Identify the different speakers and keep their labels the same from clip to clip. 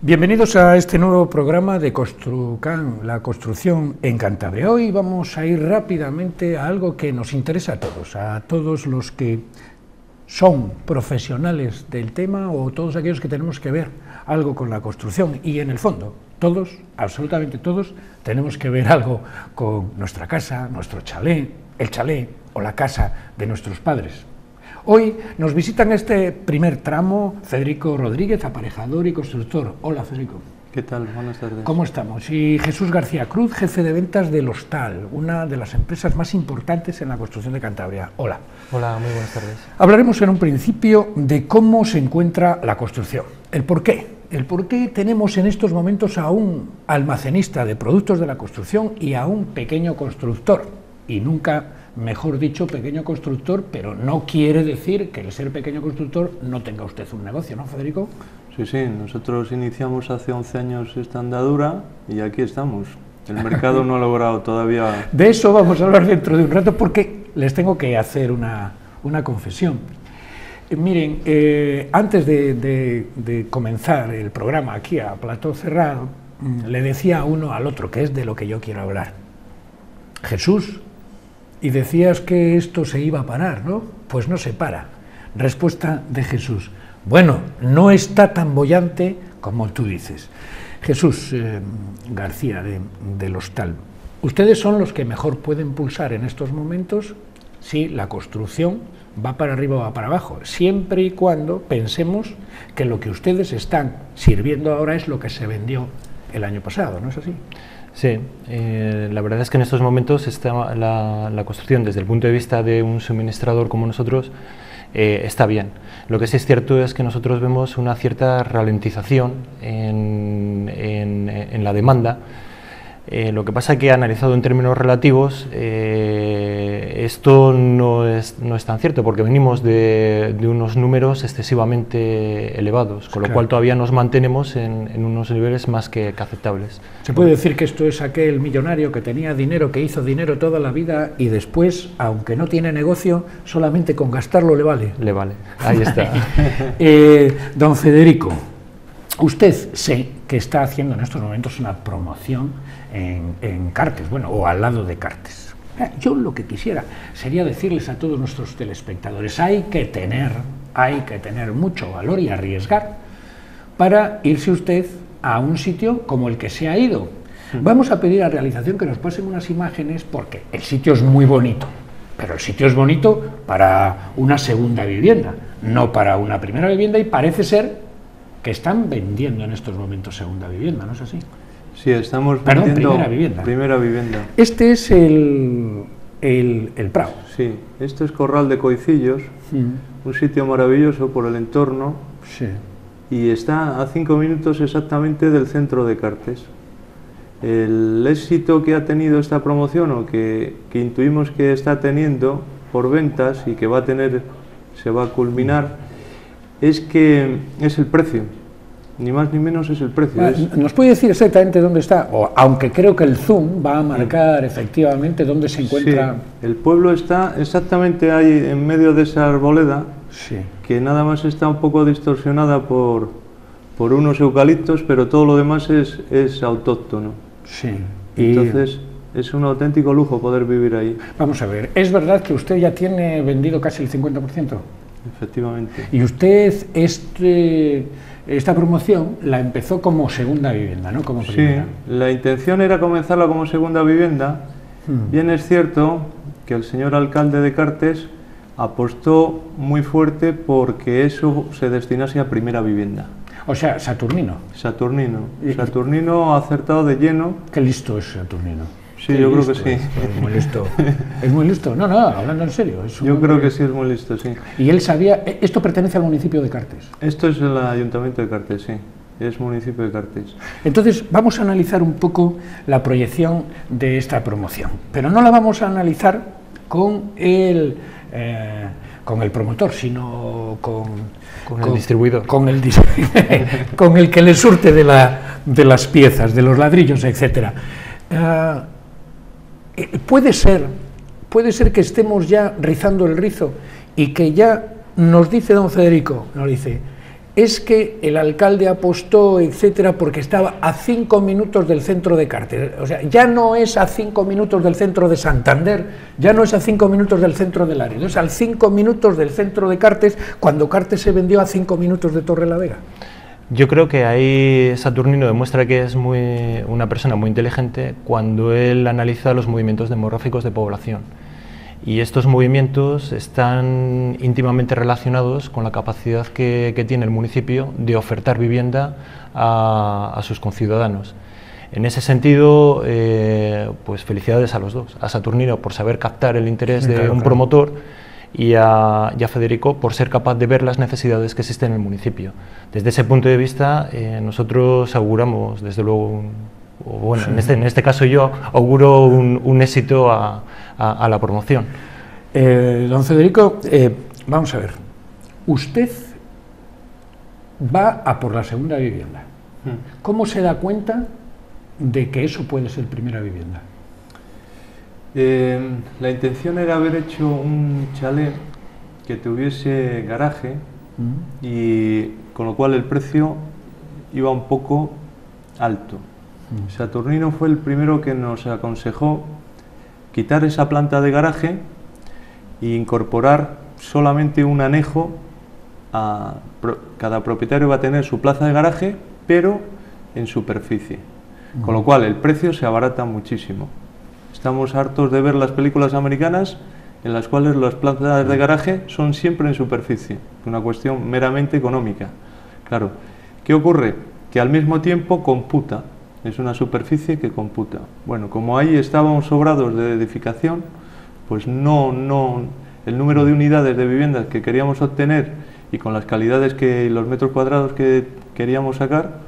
Speaker 1: Bienvenidos a este nuevo programa de Construcan, la construcción en Cantabria. Hoy vamos a ir rápidamente a algo que nos interesa a todos los que son profesionales del tema o todos aquellos que tenemos que ver algo con la construcción y en el fondo, todos, absolutamente todos, tenemos que ver algo con nuestra casa, nuestro chalet, el chalet o la casa de nuestros padres. Hoy nos visitan este primer tramo Federico Rodríguez, aparejador y constructor. Hola, Federico.
Speaker 2: ¿Qué tal? Buenas tardes.
Speaker 1: ¿Cómo estamos? Y Jesús García Cruz, jefe de ventas del Hostal, una de las empresas más importantes en la construcción de Cantabria. Hola.
Speaker 2: Hola, muy buenas tardes.
Speaker 1: Hablaremos en un principio de cómo se encuentra la construcción, el porqué. El por qué tenemos en estos momentos a un almacenista de productos de la construcción y a un pequeño constructor, y nunca, mejor dicho, pequeño constructor, pero no quiere decir que el ser pequeño constructor no tenga usted un negocio, ¿no, Federico?
Speaker 2: Sí, sí, nosotros iniciamos hace 11 años esta andadura y aquí estamos. El mercado no ha logrado todavía...
Speaker 1: De eso vamos a hablar dentro de un rato porque les tengo que hacer una confesión. Miren, antes de comenzar el programa aquí a plató cerrado, le decía uno al otro, que es de lo que yo quiero hablar. Jesús, y decías que esto se iba a parar, ¿no? Pues no se para. Respuesta de Jesús. Bueno, no está tan boyante como tú dices. Jesús García del Hostal, ustedes son los que mejor pueden pulsar en estos momentos si la construcción va para arriba o va para abajo, siempre y cuando pensemos que lo que ustedes están sirviendo ahora es lo que se vendió el año pasado, ¿no es así?
Speaker 3: Sí, la verdad es que en estos momentos está la construcción desde el punto de vista de un suministrador como nosotros está bien. Lo que sí es cierto es que nosotros vemos una cierta ralentización en la demanda. Lo que pasa es que analizado en términos relativos esto no es tan cierto porque venimos de unos números excesivamente elevados, con lo cual todavía nos mantenemos en unos niveles más que aceptables.
Speaker 1: Se puede decir que esto es aquel millonario que tenía dinero, que hizo dinero toda la vida y después, aunque no tiene negocio, solamente con gastarlo le vale.
Speaker 3: Le vale, ahí está.
Speaker 1: Don Federico, usted sé que está haciendo en estos momentos una promoción en Cartes, bueno, o al lado de Cartes. Yo lo que quisiera sería decirles a todos nuestros telespectadores, hay que tener mucho valor y arriesgar para irse usted a un sitio como el que se ha ido. Vamos a pedir a realización que nos pasen unas imágenes porque el sitio es muy bonito, pero el sitio es bonito para una segunda vivienda, no para una primera vivienda, y parece ser que están vendiendo en estos momentos segunda vivienda, ¿no es así?
Speaker 2: Sí, estamos vendiendo
Speaker 1: primera vivienda.
Speaker 2: vivienda.
Speaker 1: Este es el Prado.
Speaker 2: Sí, esto es Corral de Coicillos, un sitio maravilloso por el entorno,
Speaker 1: sí.
Speaker 2: Y está a 5 minutos exactamente del centro de Cartes. El éxito que ha tenido esta promoción, o que intuimos que está teniendo por ventas y que se va a culminar, es que es el precio. Ni más ni menos es el precio.
Speaker 1: ¿Nos puede decir exactamente dónde está? O, aunque creo que el zoom va a marcar efectivamente dónde se encuentra.
Speaker 2: Sí, el pueblo está exactamente ahí en medio de esa arboleda,
Speaker 1: sí,
Speaker 2: que nada más está un poco distorsionada por unos eucaliptos, pero todo lo demás es autóctono.
Speaker 1: Sí.
Speaker 2: Entonces es un auténtico lujo poder vivir ahí.
Speaker 1: Vamos a ver, ¿es verdad que usted ya tiene vendido casi el 50%?
Speaker 2: Efectivamente.
Speaker 1: Y usted esta promoción la empezó como segunda vivienda, ¿no? Como primera.
Speaker 2: Sí, la intención era comenzarla como segunda vivienda. Bien es cierto que el señor alcalde de Cartes apostó muy fuerte porque eso se destinase a primera vivienda.
Speaker 1: O sea, Saturnino.
Speaker 2: Saturnino ha acertado de lleno.
Speaker 1: Qué listo es Saturnino.
Speaker 2: Sí, yo creo que sí.
Speaker 1: Es muy listo. Es muy listo. No, hablando en serio.
Speaker 2: Yo creo que sí es muy listo, sí.
Speaker 1: Y él sabía... ¿Esto pertenece al municipio de Cartes?
Speaker 2: Esto es el ayuntamiento de Cartes, sí. Es municipio de Cartes.
Speaker 1: Entonces, vamos a analizar un poco la proyección de esta promoción. Pero no la vamos a analizar con el promotor, sino con
Speaker 3: el distribuidor.
Speaker 1: Con el que le surte de las piezas, de los ladrillos, etcétera. Puede ser que estemos ya rizando el rizo y que ya nos dice don Federico, nos dice, es que el alcalde apostó, etcétera, porque estaba a 5 minutos del centro de Cartes. O sea, ya no es a 5 minutos del centro de Santander, ya no es a 5 minutos del centro de Laredo, es a 5 minutos del centro de Cartes, cuando Cartes se vendió a 5 minutos de Torrelavega.
Speaker 3: Yo creo que ahí Saturnino demuestra que es una persona muy inteligente cuando él analiza los movimientos demográficos de población. Y estos movimientos están íntimamente relacionados con la capacidad que tiene el municipio de ofertar vivienda a sus conciudadanos. En ese sentido, pues felicidades a los dos, a Saturnino por saber captar el interés de un promotor y a Federico por ser capaz de ver las necesidades que existen en el municipio. Desde ese punto de vista, nosotros auguramos, desde luego, bueno, en este caso yo auguro un éxito a la promoción.
Speaker 1: Don Federico, vamos a ver, usted va a por la segunda vivienda. ¿Cómo se da cuenta de que eso puede ser primera vivienda?
Speaker 2: La intención era haber hecho un chalet que tuviese garaje y con lo cual el precio iba un poco alto. Saturnino fue el primero que nos aconsejó quitar esa planta de garaje e incorporar solamente un anejo. Cada propietario va a tener su plaza de garaje, pero en superficie, con lo cual el precio se abarata muchísimo. Estamos hartos de ver las películas americanas en las cuales las plazas de garaje son siempre en superficie, una cuestión meramente económica. Claro, ¿qué ocurre? Que al mismo tiempo computa, es una superficie que computa. Bueno, como ahí estábamos sobrados de edificación, pues el número de unidades de viviendas que queríamos obtener y con las calidades y los metros cuadrados que queríamos sacar,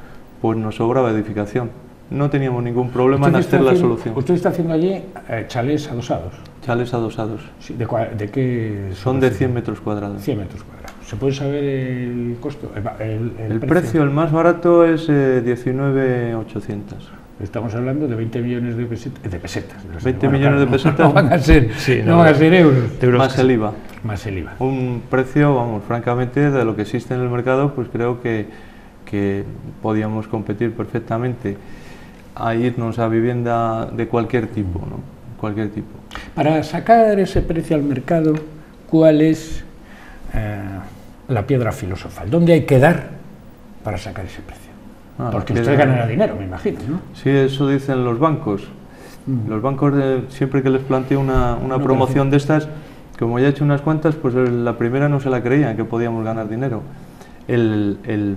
Speaker 2: pues nos sobraba edificación. No teníamos ningún problema en hacer la solución.
Speaker 1: ¿Usted está haciendo allí chalés adosados?
Speaker 2: Chalés adosados.
Speaker 1: Sí, ¿de qué?
Speaker 2: Son de 100 metros cuadrados.
Speaker 1: 100 metros cuadrados. ¿Se puede saber el costo?
Speaker 2: El precio, el más barato es 19.800.
Speaker 1: Estamos hablando de 20 millones de pesetas.
Speaker 2: 20 millones de pesetas.
Speaker 1: No van a ser,
Speaker 3: sí,
Speaker 1: no van a ser euros.
Speaker 2: Más el IVA.
Speaker 1: Más el IVA.
Speaker 2: Un precio, vamos, francamente, de lo que existe en el mercado, pues creo que podíamos competir perfectamente a irnos a vivienda de cualquier tipo, ¿no? Cualquier tipo.
Speaker 1: Para sacar ese precio al mercado, ¿cuál es la piedra filosofal? ¿Dónde hay que dar para sacar ese precio? Porque usted ganará dinero, me imagino, ¿no?
Speaker 2: Sí, eso dicen los bancos. Los bancos, siempre que les planteo una promoción de estas, como ya he hecho unas cuantas, pues la primera no se la creían que podíamos ganar dinero. El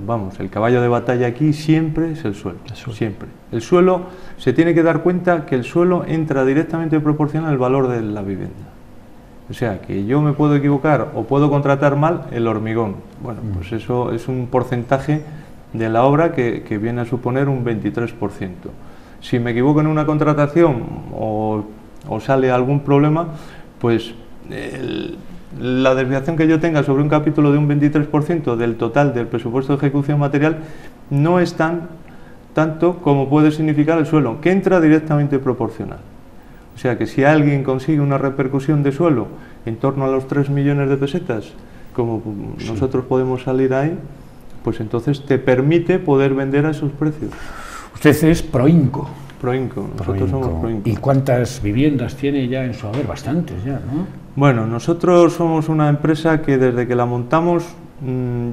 Speaker 2: caballo de batalla aquí siempre es el suelo, siempre. El suelo, se tiene que dar cuenta que el suelo entra directamente proporcional al valor de la vivienda. O sea, que yo me puedo equivocar o puedo contratar mal el hormigón. Bueno, pues eso es un porcentaje de la obra que viene a suponer un 23%. Si me equivoco en una contratación o sale algún problema, pues la desviación que yo tenga sobre un capítulo de un 23% del total del presupuesto de ejecución material no es tanto como puede significar el suelo, que entra directamente proporcional. O sea que si alguien consigue una repercusión de suelo en torno a los 3 millones de pesetas, como nosotros podemos salir ahí, pues entonces te permite poder vender a esos precios.
Speaker 1: Usted es Proinco.
Speaker 2: Nosotros somos Proinco.
Speaker 1: ¿Y cuántas viviendas tiene ya en su haber? Bastantes ya, ¿no?
Speaker 2: Bueno, nosotros somos una empresa que desde que la montamos,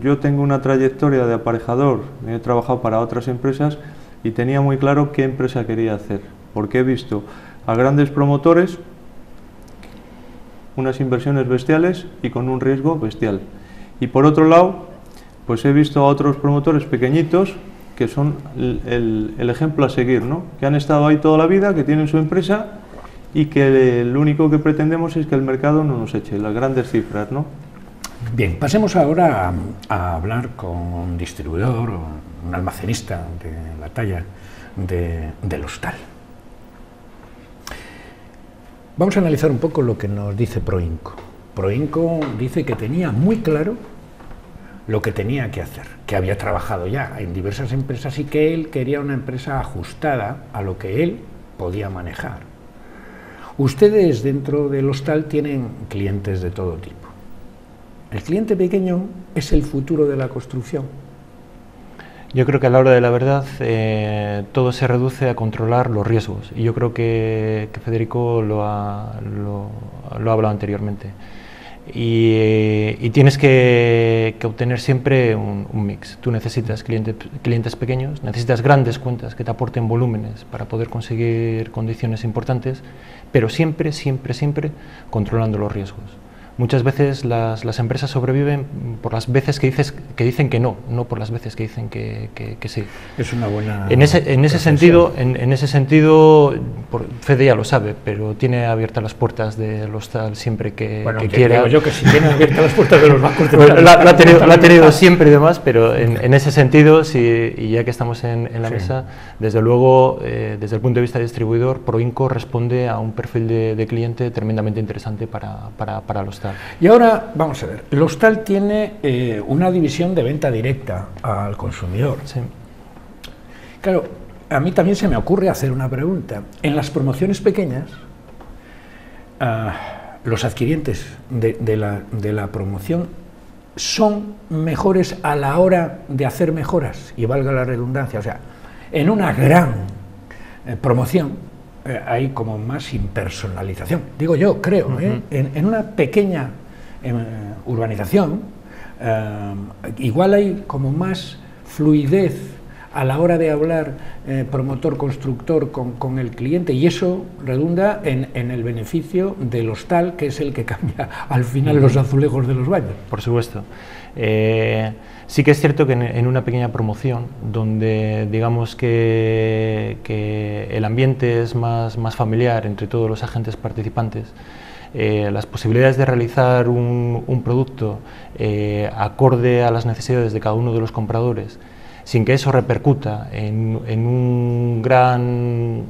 Speaker 2: yo tengo una trayectoria de aparejador, he trabajado para otras empresas y tenía muy claro qué empresa quería hacer, porque he visto a grandes promotores, unas inversiones bestiales y con un riesgo bestial. Y por otro lado, pues he visto a otros promotores pequeñitos que son el ejemplo a seguir, ¿no? Que han estado ahí toda la vida, que tienen su empresa y que lo único que pretendemos es que el mercado no nos eche las grandes cifras, ¿no?
Speaker 1: Bien, pasemos ahora a hablar con un distribuidor o un almacenista de la talla del hostal. Vamos a analizar un poco lo que nos dice Proinco. Proinco dice que tenía muy claro lo que tenía que hacer, que había trabajado ya en diversas empresas y que él quería una empresa ajustada a lo que él podía manejar. Ustedes dentro del hostal tienen clientes de todo tipo. El cliente pequeño es el futuro de la construcción.
Speaker 3: Yo creo que a la hora de la verdad todo se reduce a controlar los riesgos, y yo creo que Federico lo ha hablado anteriormente. Y tienes que obtener siempre un mix. Tú necesitas clientes pequeños, necesitas grandes cuentas que te aporten volúmenes para poder conseguir condiciones importantes, pero siempre controlando los riesgos. Muchas veces las empresas sobreviven por las veces que dicen que no por las veces que dicen que sí.
Speaker 1: Es una buena...
Speaker 3: En ese sentido, Fede ya lo sabe, pero tiene abiertas las puertas del hostal siempre que quiera.
Speaker 1: Digo yo que si tiene abiertas las puertas de los bancos...
Speaker 3: La ha tenido siempre y demás, pero en ese sentido, y ya que estamos en la mesa, desde luego, desde el punto de vista de distribuidor, Proinco responde a un perfil de cliente tremendamente interesante para el hostal.
Speaker 1: Y ahora, vamos a ver, el hostal tiene una división de venta directa al consumidor.
Speaker 3: Sí.
Speaker 1: Claro, a mí también se me ocurre hacer una pregunta. En las promociones pequeñas, los adquirientes de la promoción son mejores a la hora de hacer mejoras, y valga la redundancia, o sea, en una gran promoción, hay como más impersonalización, digo yo, creo, en una pequeña urbanización, igual hay como más fluidez a la hora de hablar promotor-constructor con el cliente, y eso redunda en el beneficio del hostal, que es el que cambia al final los azulejos de los baños.
Speaker 3: Por supuesto. Sí que es cierto que en una pequeña promoción, donde digamos que el ambiente es más familiar entre todos los agentes participantes, las posibilidades de realizar un producto acorde a las necesidades de cada uno de los compradores, sin que eso repercuta en un gran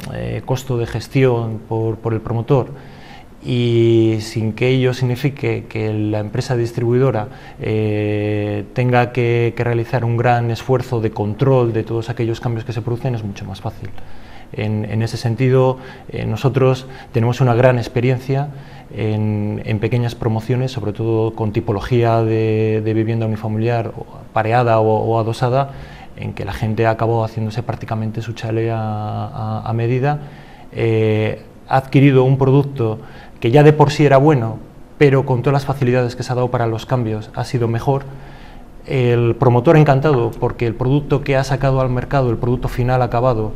Speaker 3: costo de gestión por el promotor, y sin que ello signifique que la empresa distribuidora tenga que realizar un gran esfuerzo de control de todos aquellos cambios que se producen, es mucho más fácil. En ese sentido, nosotros tenemos una gran experiencia en pequeñas promociones, sobre todo con tipología de vivienda unifamiliar, pareada o adosada, en que la gente ha acabado haciéndose prácticamente su chalet a medida, ha adquirido un producto que ya de por sí era bueno, pero con todas las facilidades que se ha dado para los cambios ha sido mejor. El promotor encantado porque el producto que ha sacado al mercado, el producto final acabado,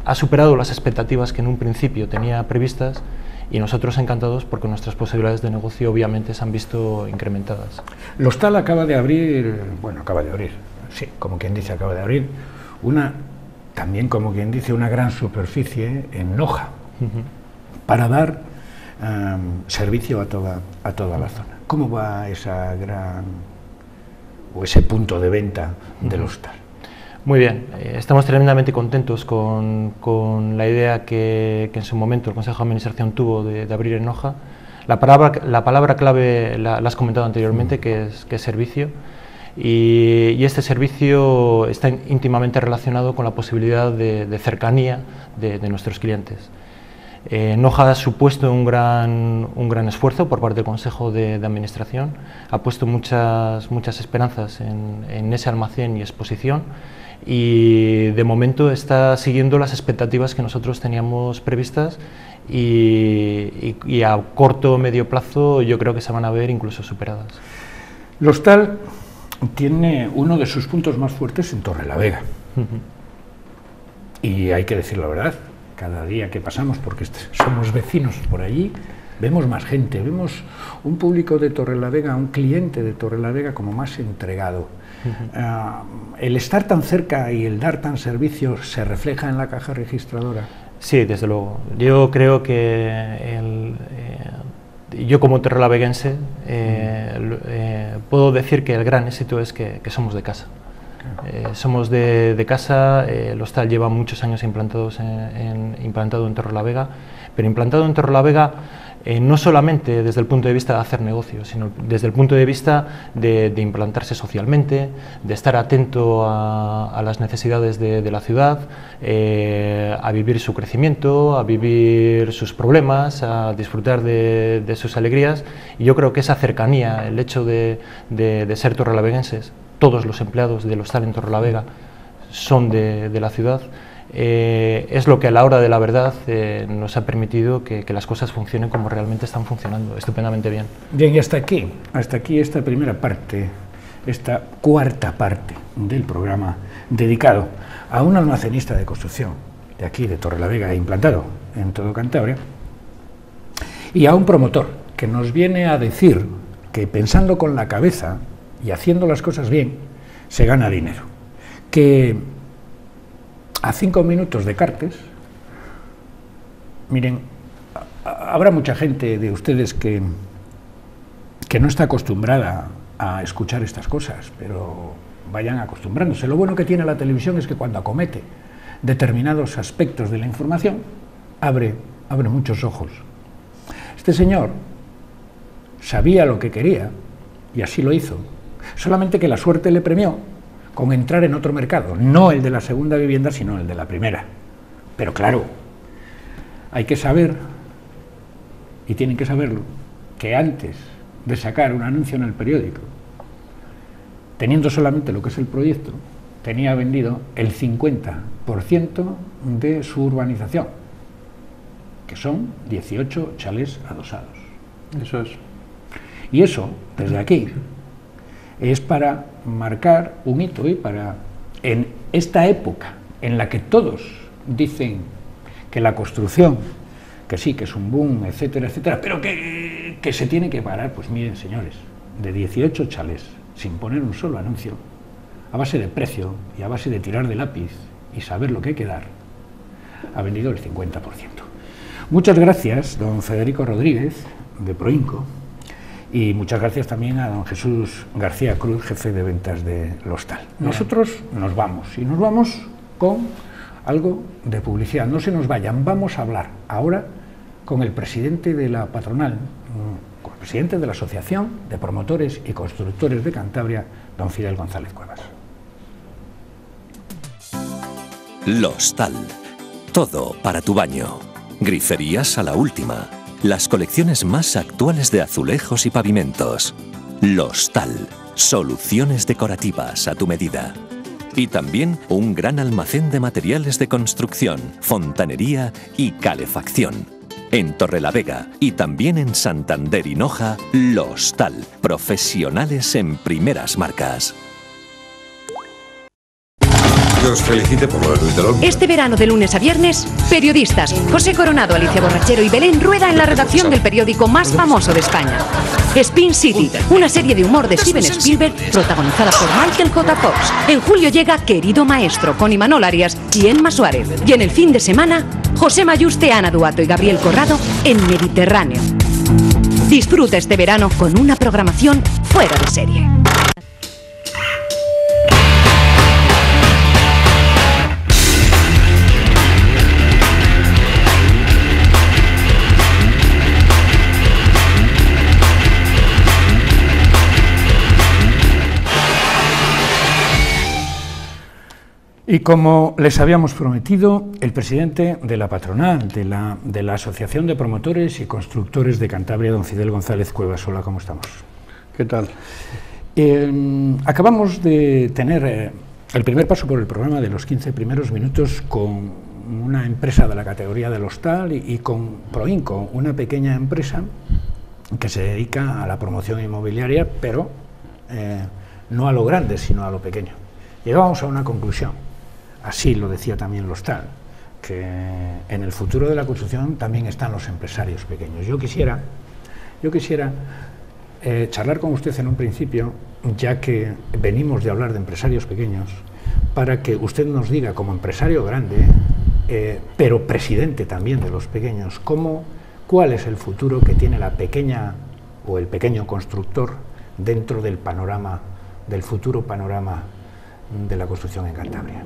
Speaker 3: ha superado las expectativas que en un principio tenía previstas, y nosotros encantados porque nuestras posibilidades de negocio obviamente se han visto incrementadas.
Speaker 1: El hostal acaba de abrir, sí, como quien dice, acaba de abrir también como quien dice, una gran superficie en Noja, para dar servicio a toda la zona. ¿Cómo va ese punto de venta del hostal?
Speaker 3: Muy bien, estamos tremendamente contentos con la idea que en su momento el Consejo de Administración tuvo de abrir en Noja. La palabra clave la has comentado anteriormente, que es servicio, y este servicio está íntimamente relacionado con la posibilidad de cercanía de nuestros clientes. Noja ha supuesto un gran esfuerzo por parte del Consejo de Administración, ha puesto muchas esperanzas en ese almacén y exposición, y de momento está siguiendo las expectativas que nosotros teníamos previstas, y a corto o medio plazo yo creo que se van a ver incluso superadas.
Speaker 1: El hostal tiene uno de sus puntos más fuertes en Torrelavega, y hay que decir la verdad. Cada día que pasamos, porque somos vecinos por allí, vemos más gente, vemos un público de Torrelavega, un cliente de Torrelavega como más entregado. ¿El estar tan cerca y el dar tan servicio se refleja en la caja registradora?
Speaker 3: Sí, desde luego. Yo creo que yo como torrelaveguense puedo decir que el gran éxito es que somos de casa. Somos de casa. El hostal lleva muchos años implantado en Torrelavega, pero implantado en Torrelavega no solamente desde el punto de vista de hacer negocios, sino desde el punto de vista de implantarse socialmente, de estar atento a las necesidades de la ciudad, a vivir su crecimiento, a vivir sus problemas, a disfrutar de sus alegrías. Y yo creo que esa cercanía, el hecho de ser torrelaveguenses, todos los empleados del hostal en Torrelavega son de la ciudad, es lo que a la hora de la verdad nos ha permitido que las cosas funcionen como realmente están funcionando, estupendamente bien.
Speaker 1: Bien, y hasta aquí esta primera parte, esta cuarta parte del programa dedicado a un almacenista de construcción de aquí, de Torrelavega, implantado en todo Cantabria, y a un promotor que nos viene a decir que pensando con la cabeza y haciendo las cosas bien, se gana dinero. Que a 5 minutos de Cartes, miren, habrá mucha gente de ustedes que no está acostumbrada a escuchar estas cosas, pero vayan acostumbrándose. Lo bueno que tiene la televisión es que cuando acomete determinados aspectos de la información, abre muchos ojos. Este señor sabía lo que quería y así lo hizo, solamente que la suerte le premió con entrar en otro mercado, no el de la segunda vivienda, sino el de la primera. Pero claro, hay que saber, y tienen que saberlo, que antes de sacar un anuncio en el periódico, teniendo solamente lo que es el proyecto, tenía vendido el 50% de su urbanización, que son 18 chalés adosados.
Speaker 2: Eso es.
Speaker 1: Y eso, desde aquí, es para marcar un hito y para, en esta época en la que todos dicen que la construcción, que sí, que es un boom, etcétera, etcétera, pero que se tiene que parar, pues miren, señores, de 18 chalés, sin poner un solo anuncio, a base de precio y a base de tirar de lápiz y saber lo que hay que dar, ha vendido el 50%. Muchas gracias, don Federico Rodríguez, de Proinco, y muchas gracias también a don Jesús García Cruz, jefe de ventas de Lostal. Nosotros nos vamos, y nos vamos con algo de publicidad. No se nos vayan, vamos a hablar ahora con el presidente de la patronal, con el presidente de la Asociación de Promotores y Constructores de Cantabria, don Fidel González Cuevas.
Speaker 4: Lostal. Todo para tu baño. Griferías a la última. Las colecciones más actuales de azulejos y pavimentos. Lostal. Soluciones decorativas a tu medida. Y también un gran almacén de materiales de construcción, fontanería y calefacción. En Torrelavega y también en Santander y Noja, Lostal. Profesionales en primeras marcas.
Speaker 5: Os felicite por lo de Luis de Olmo.
Speaker 6: Este verano, de lunes a viernes, periodistas José Coronado, Alicia Borrachero y Belén Rueda en la redacción del periódico más famoso de España. Spin City, una serie de humor de Steven Spielberg protagonizada por Michael J. Fox. En julio llega Querido Maestro con Imanol Arias y Emma Suárez. Y en el fin de semana, José Mayuste, Ana Duato y Gabriel Corrado en Mediterráneo. Disfruta este verano con una programación fuera de serie.
Speaker 1: Y como les habíamos prometido, el presidente de la patronal, de la Asociación de Promotores y Constructores de Cantabria, don Fidel González Cuevas. Hola, ¿cómo estamos?
Speaker 2: ¿Qué tal?
Speaker 1: Acabamos de tener el primer paso por el programa de los 15 primeros minutos con una empresa de la categoría de Lostal y con Proinco, una pequeña empresa que se dedica a la promoción inmobiliaria, pero no a lo grande, sino a lo pequeño. Llegábamos a una conclusión. Así lo decía también Lostal, que en el futuro de la construcción también están los empresarios pequeños. Yo quisiera charlar con usted en un principio, ya que venimos de hablar de empresarios pequeños, para que usted nos diga, como empresario grande, pero presidente también de los pequeños, cuál es el futuro que tiene la pequeña o el pequeño constructor dentro del panorama, del futuro panorama de la construcción en Cantabria.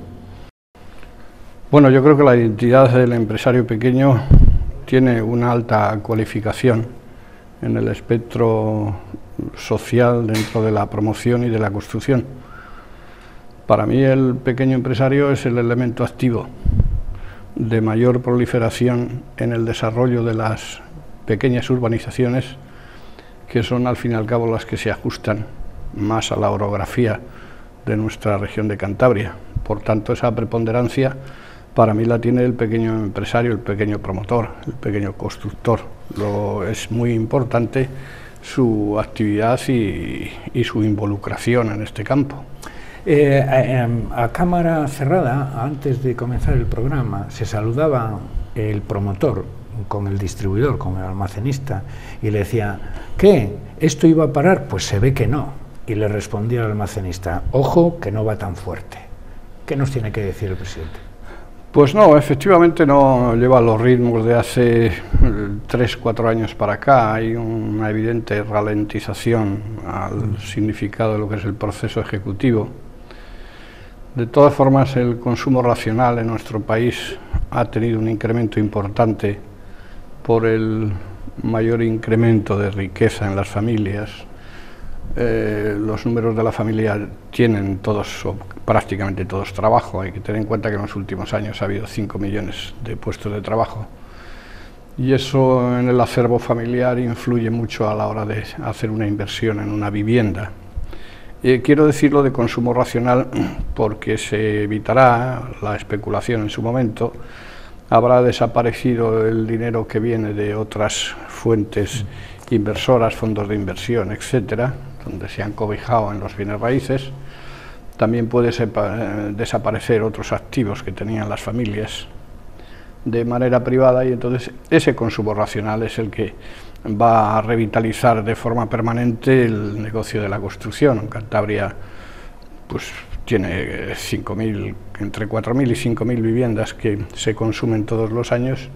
Speaker 7: Bueno, yo creo que la identidad del empresario pequeño tiene una alta cualificación en el espectro social dentro de la promoción y de la construcción. Para mí el pequeño empresario es el elemento activo de mayor proliferación en el desarrollo de las pequeñas urbanizaciones, que son al fin y al cabo las que se ajustan más a la orografía de nuestra región de Cantabria. Por tanto, esa preponderancia para mí la tiene el pequeño empresario, el pequeño promotor, el pequeño constructor. Es muy importante su actividad y su involucración en este campo.
Speaker 1: A cámara cerrada, antes de comenzar el programa, se saludaba el promotor con el distribuidor, con el almacenista, y le decía, ¿qué? ¿Esto iba a parar? Pues se ve que no. Y le respondía al almacenista, ojo, que no va tan fuerte. ¿Qué nos tiene que decir el presidente?
Speaker 7: Pues no, efectivamente no lleva los ritmos de hace 3-4 años para acá. Hay una evidente ralentización al significado de lo que es el proceso ejecutivo. De todas formas, el consumo racional en nuestro país ha tenido un incremento importante por el mayor incremento de riqueza en las familias. Los números de la familia tienen todos, o prácticamente todos, trabajo. Hay que tener en cuenta que en los últimos años ha habido 5 millones de puestos de trabajo. Y eso en el acervo familiar influye mucho a la hora de hacer una inversión en una vivienda. Quiero decirlo de consumo racional porque se evitará la especulación en su momento. Habrá desaparecido el dinero que viene de otras fuentes inversoras, fondos de inversión, etcétera, donde se han cobijado en los bienes raíces. También puede desaparecer otros activos que tenían las familias de manera privada, y entonces ese consumo racional es el que va a revitalizar de forma permanente el negocio de la construcción. En Cantabria pues tiene 5.000, entre 4.000 y 5.000 viviendas que se consumen todos los años,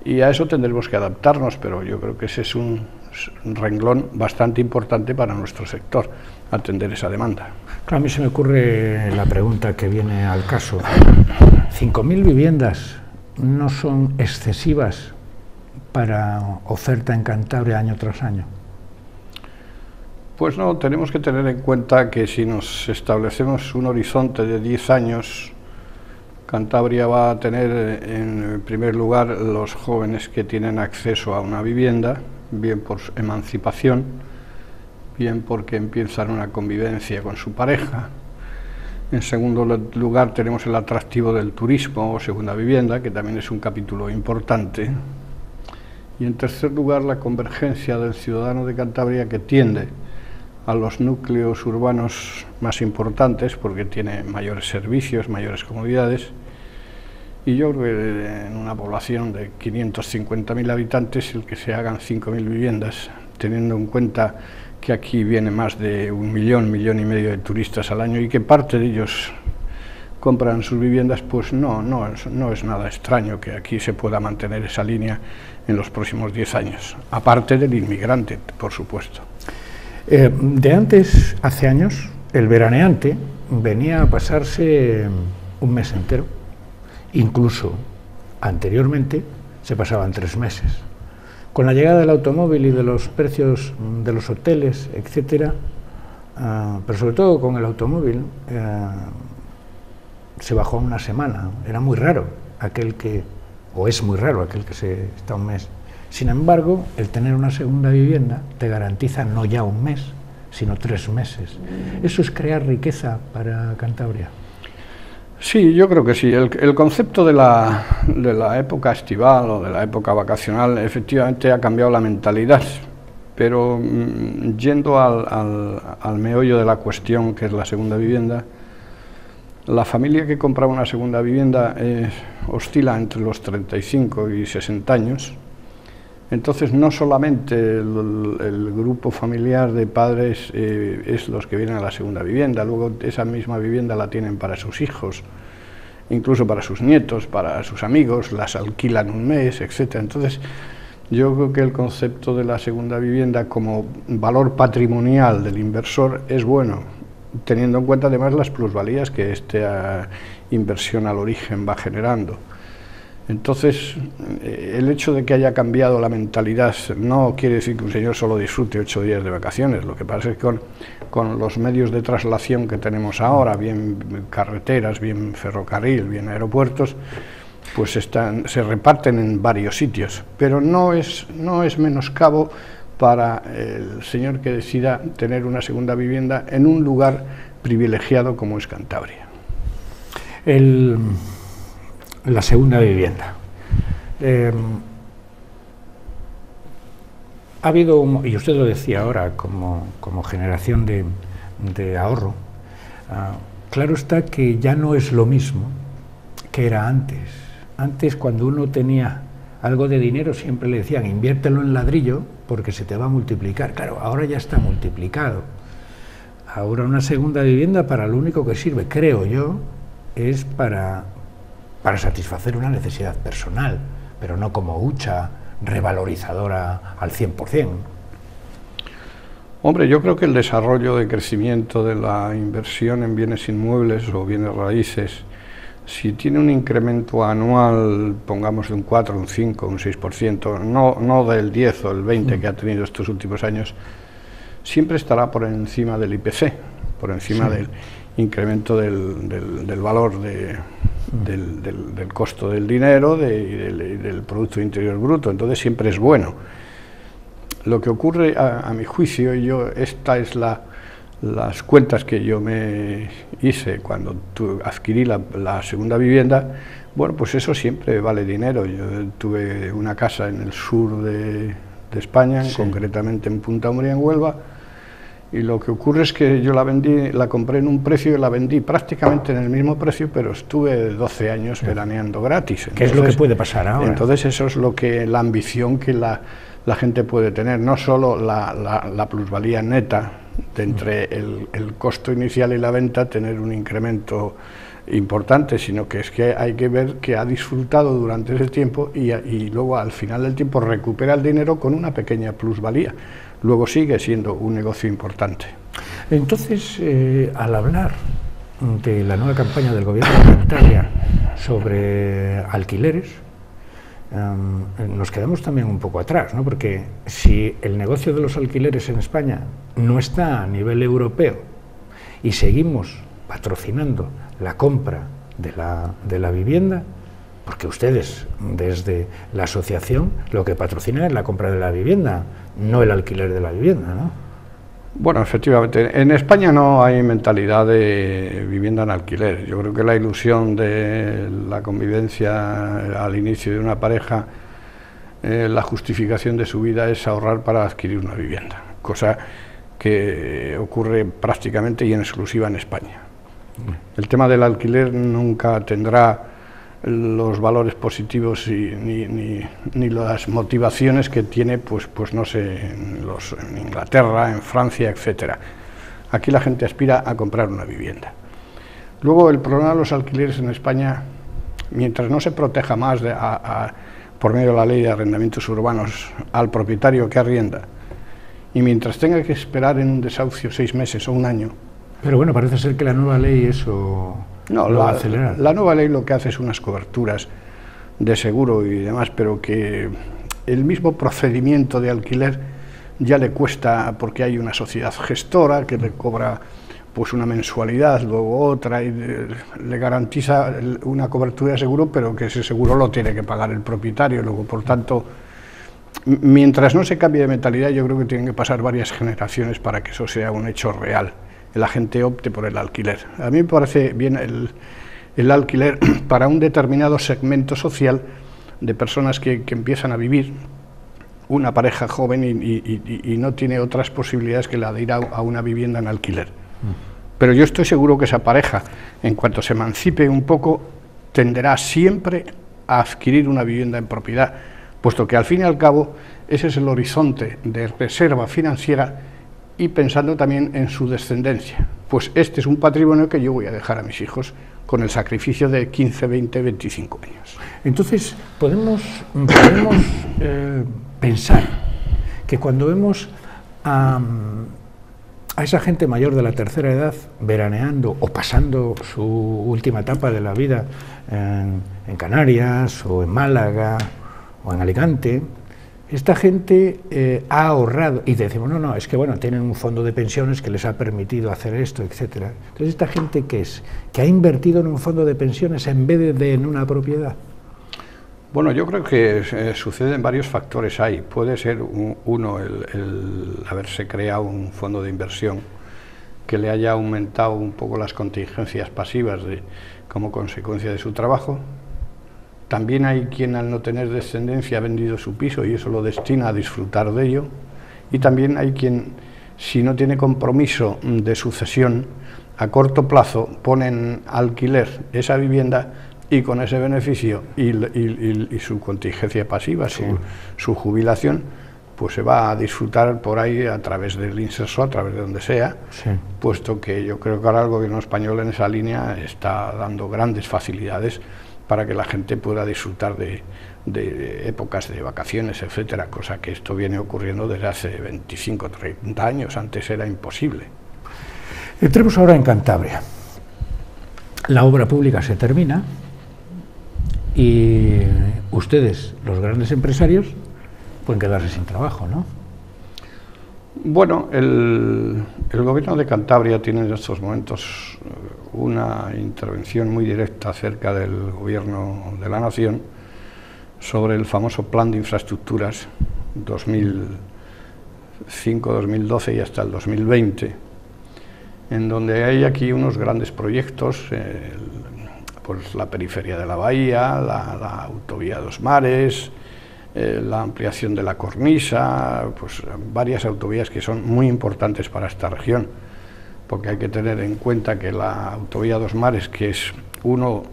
Speaker 7: y a eso tendremos que adaptarnos, pero yo creo que ese es un renglón bastante importante para nuestro sector, atender esa demanda.
Speaker 1: Claro, a mí se me ocurre la pregunta que viene al caso. ¿5.000 viviendas no son excesivas para oferta en Cantabria año tras año?
Speaker 7: Pues no, tenemos que tener en cuenta que si nos establecemos un horizonte de 10 años, Cantabria va a tener en primer lugar los jóvenes que tienen acceso a una vivienda, bien por emancipación, bien porque empiezan una convivencia con su pareja. En segundo lugar tenemos el atractivo del turismo o segunda vivienda, que también es un capítulo importante. Y en tercer lugar, la convergencia del ciudadano de Cantabria, que tiende a los núcleos urbanos más importantes porque tiene mayores servicios, mayores comodidades. Y yo creo que en una población de 550.000 habitantes, el que se hagan 5.000 viviendas, teniendo en cuenta que aquí viene más de 1 millón, 1,5 millones de turistas al año y que parte de ellos compran sus viviendas, pues no es nada extraño que aquí se pueda mantener esa línea en los próximos 10 años, aparte del inmigrante, por supuesto.
Speaker 1: De antes, hace años, el veraneante venía a pasarse un mes entero. Incluso anteriormente se pasaban 3 meses. Con la llegada del automóvil y de los precios de los hoteles, etcétera, pero sobre todo con el automóvil, se bajó a 1 semana. Era muy raro es muy raro aquel que se está un mes. Sin embargo, el tener una segunda vivienda te garantiza no ya 1 mes, sino 3 meses. ¿Eso es crear riqueza para Cantabria?
Speaker 7: Sí, yo creo que sí. El concepto de la época estival o de la época vacacional efectivamente ha cambiado la mentalidad, pero yendo al meollo de la cuestión, que es la segunda vivienda, la familia que compra una segunda vivienda oscila entre los 35 y 60 años. Entonces no solamente el grupo familiar de padres es los que vienen a la segunda vivienda, luego esa misma vivienda la tienen para sus hijos, incluso para sus nietos, para sus amigos, las alquilan 1 mes, etc. Entonces yo creo que el concepto de la segunda vivienda como valor patrimonial del inversor es bueno, teniendo en cuenta además las plusvalías que esta inversión al origen va generando. Entonces, el hecho de que haya cambiado la mentalidad no quiere decir que un señor solo disfrute 8 días de vacaciones. Lo que pasa es que con los medios de traslación que tenemos ahora, bien carreteras, bien ferrocarril, bien aeropuertos, pues se reparten en varios sitios. Pero no es menoscabo para el señor que decida tener una segunda vivienda en un lugar privilegiado como es Cantabria.
Speaker 1: La segunda vivienda. Ha habido, y usted lo decía ahora, como generación de ahorro, claro está que ya no es lo mismo que era antes. Antes, cuando uno tenía algo de dinero, siempre le decían, inviértelo en ladrillo porque se te va a multiplicar. Claro, ahora ya está multiplicado. Ahora una segunda vivienda, para lo único que sirve, creo yo, es para satisfacer una necesidad personal, pero no como hucha revalorizadora al 100%.
Speaker 7: Hombre, yo creo que el desarrollo de crecimiento de la inversión en bienes inmuebles o bienes raíces, si tiene un incremento anual, pongamos de un 4, un 5, un 6%, no del 10 o el 20 que ha tenido estos últimos años, siempre estará por encima del IPC, por encima del incremento del valor del costo del dinero y del Producto Interior Bruto. Entonces siempre es bueno. Lo que ocurre, a mi juicio, esta es las cuentas que yo me hice cuando adquirí la segunda vivienda. Bueno, pues eso siempre vale dinero. Yo tuve una casa en el sur de España, concretamente en Punta Umbría, en Huelva, y lo que ocurre es que yo la compré en un precio y la vendí prácticamente en el mismo precio, pero estuve 12 años veraneando gratis.
Speaker 1: ¿Qué es lo que puede pasar ahora?
Speaker 7: Entonces eso es la ambición que la gente puede tener, no solo la plusvalía neta de entre el costo inicial y la venta, tener un incremento importante, sino que es que hay que ver que ha disfrutado durante ese tiempo y luego al final del tiempo recupera el dinero con una pequeña plusvalía. Luego sigue siendo un negocio importante.
Speaker 1: Entonces, al hablar de la nueva campaña del Gobierno de Cantabria sobre alquileres, nos quedamos también un poco atrás, ¿no? Porque si el negocio de los alquileres en España no está a nivel europeo y seguimos patrocinando la compra de la vivienda, porque ustedes desde la asociación lo que patrocinan es la compra de la vivienda, no el alquiler de la vivienda, ¿no?
Speaker 7: Bueno, efectivamente, en España no hay mentalidad de vivienda en alquiler. Yo creo que la ilusión de la convivencia al inicio de una pareja, la justificación de su vida es ahorrar para adquirir una vivienda, cosa que ocurre prácticamente y en exclusiva en España. El tema del alquiler nunca tendrá los valores positivos ni las motivaciones que tiene, pues no sé, en Inglaterra, en Francia, etcétera. Aquí la gente aspira a comprar una vivienda. Luego, el problema de los alquileres en España, mientras no se proteja más por medio de la ley de arrendamientos urbanos al propietario que arrienda, y mientras tenga que esperar en un desahucio 6 meses o un año.
Speaker 1: Pero bueno, parece ser que la nueva ley eso
Speaker 7: no,
Speaker 1: lo va a acelerar.
Speaker 7: La nueva ley lo que hace es unas coberturas de seguro y demás, pero que el mismo procedimiento de alquiler ya le cuesta, porque hay una sociedad gestora que le cobra pues una mensualidad, luego otra, y le garantiza una cobertura de seguro, pero que ese seguro lo tiene que pagar el propietario. Luego, por tanto, mientras no se cambie de mentalidad, yo creo que tienen que pasar varias generaciones para que eso sea un hecho real, la gente opte por el alquiler. A mí me parece bien el alquiler para un determinado segmento social de personas que empiezan a vivir, una pareja joven y no tiene otras posibilidades que la de ir a una vivienda en alquiler. Pero yo estoy seguro que esa pareja, en cuanto se emancipe un poco, tenderá siempre a adquirir una vivienda en propiedad, puesto que al fin y al cabo ese es el horizonte de reserva financiera, y pensando también en su descendencia. Pues este es un patrimonio que yo voy a dejar a mis hijos con el sacrificio de 15, 20, 25 años.
Speaker 1: Entonces, podemos pensar que cuando vemos a esa gente mayor de la tercera edad veraneando o pasando su última etapa de la vida en Canarias o en Málaga o en Alicante, esta gente ha ahorrado, y decimos, no, es que bueno, tienen un fondo de pensiones que les ha permitido hacer esto, etcétera. Entonces, ¿esta gente qué es? ¿Que ha invertido en un fondo de pensiones en vez de en una propiedad?
Speaker 7: Bueno, yo creo que suceden varios factores ahí. Puede ser uno el haberse creado un fondo de inversión que le haya aumentado un poco las contingencias pasivas como consecuencia de su trabajo. También hay quien, al no tener descendencia, ha vendido su piso y eso lo destina a disfrutar de ello. Y también hay quien, si no tiene compromiso de sucesión, a corto plazo pone en alquiler esa vivienda y con ese beneficio y su contingencia pasiva, sí, su jubilación, pues se va a disfrutar por ahí a través del inserso, a través de donde sea, sí, puesto que yo creo que ahora el gobierno español en esa línea está dando grandes facilidades para que la gente pueda disfrutar de épocas de vacaciones, etcétera, cosa que esto viene ocurriendo desde hace 25 o 30 años, antes era imposible.
Speaker 1: Entremos ahora en Cantabria. La obra pública se termina y ustedes, los grandes empresarios, pueden quedarse sin trabajo, ¿no?
Speaker 7: Bueno, el gobierno de Cantabria tiene en estos momentos una intervención muy directa acerca del gobierno de la nación sobre el famoso plan de infraestructuras 2005-2012 y hasta el 2020, en donde hay aquí unos grandes proyectos, pues la periferia de la bahía, la autovía Dos Mares, la ampliación de la cornisa, pues varias autovías que son muy importantes para esta región, porque hay que tener en cuenta que la autovía Dos Mares, que es uno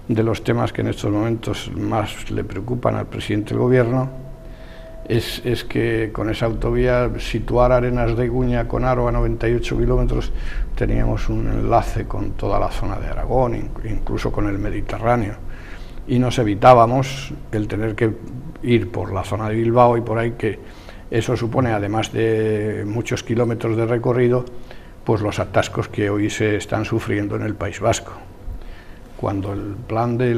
Speaker 7: de los temas que en estos momentos más le preocupan al presidente del gobierno, es que con esa autovía, situar Arenas de Iguña con Haro a 98 kilómetros, teníamos un enlace con toda la zona de Aragón, incluso con el Mediterráneo, y nos evitábamos el tener que ir por la zona de Bilbao y por ahí, que eso supone, además de muchos kilómetros de recorrido, pues los atascos que hoy se están sufriendo en el País Vasco. Cuando el plan de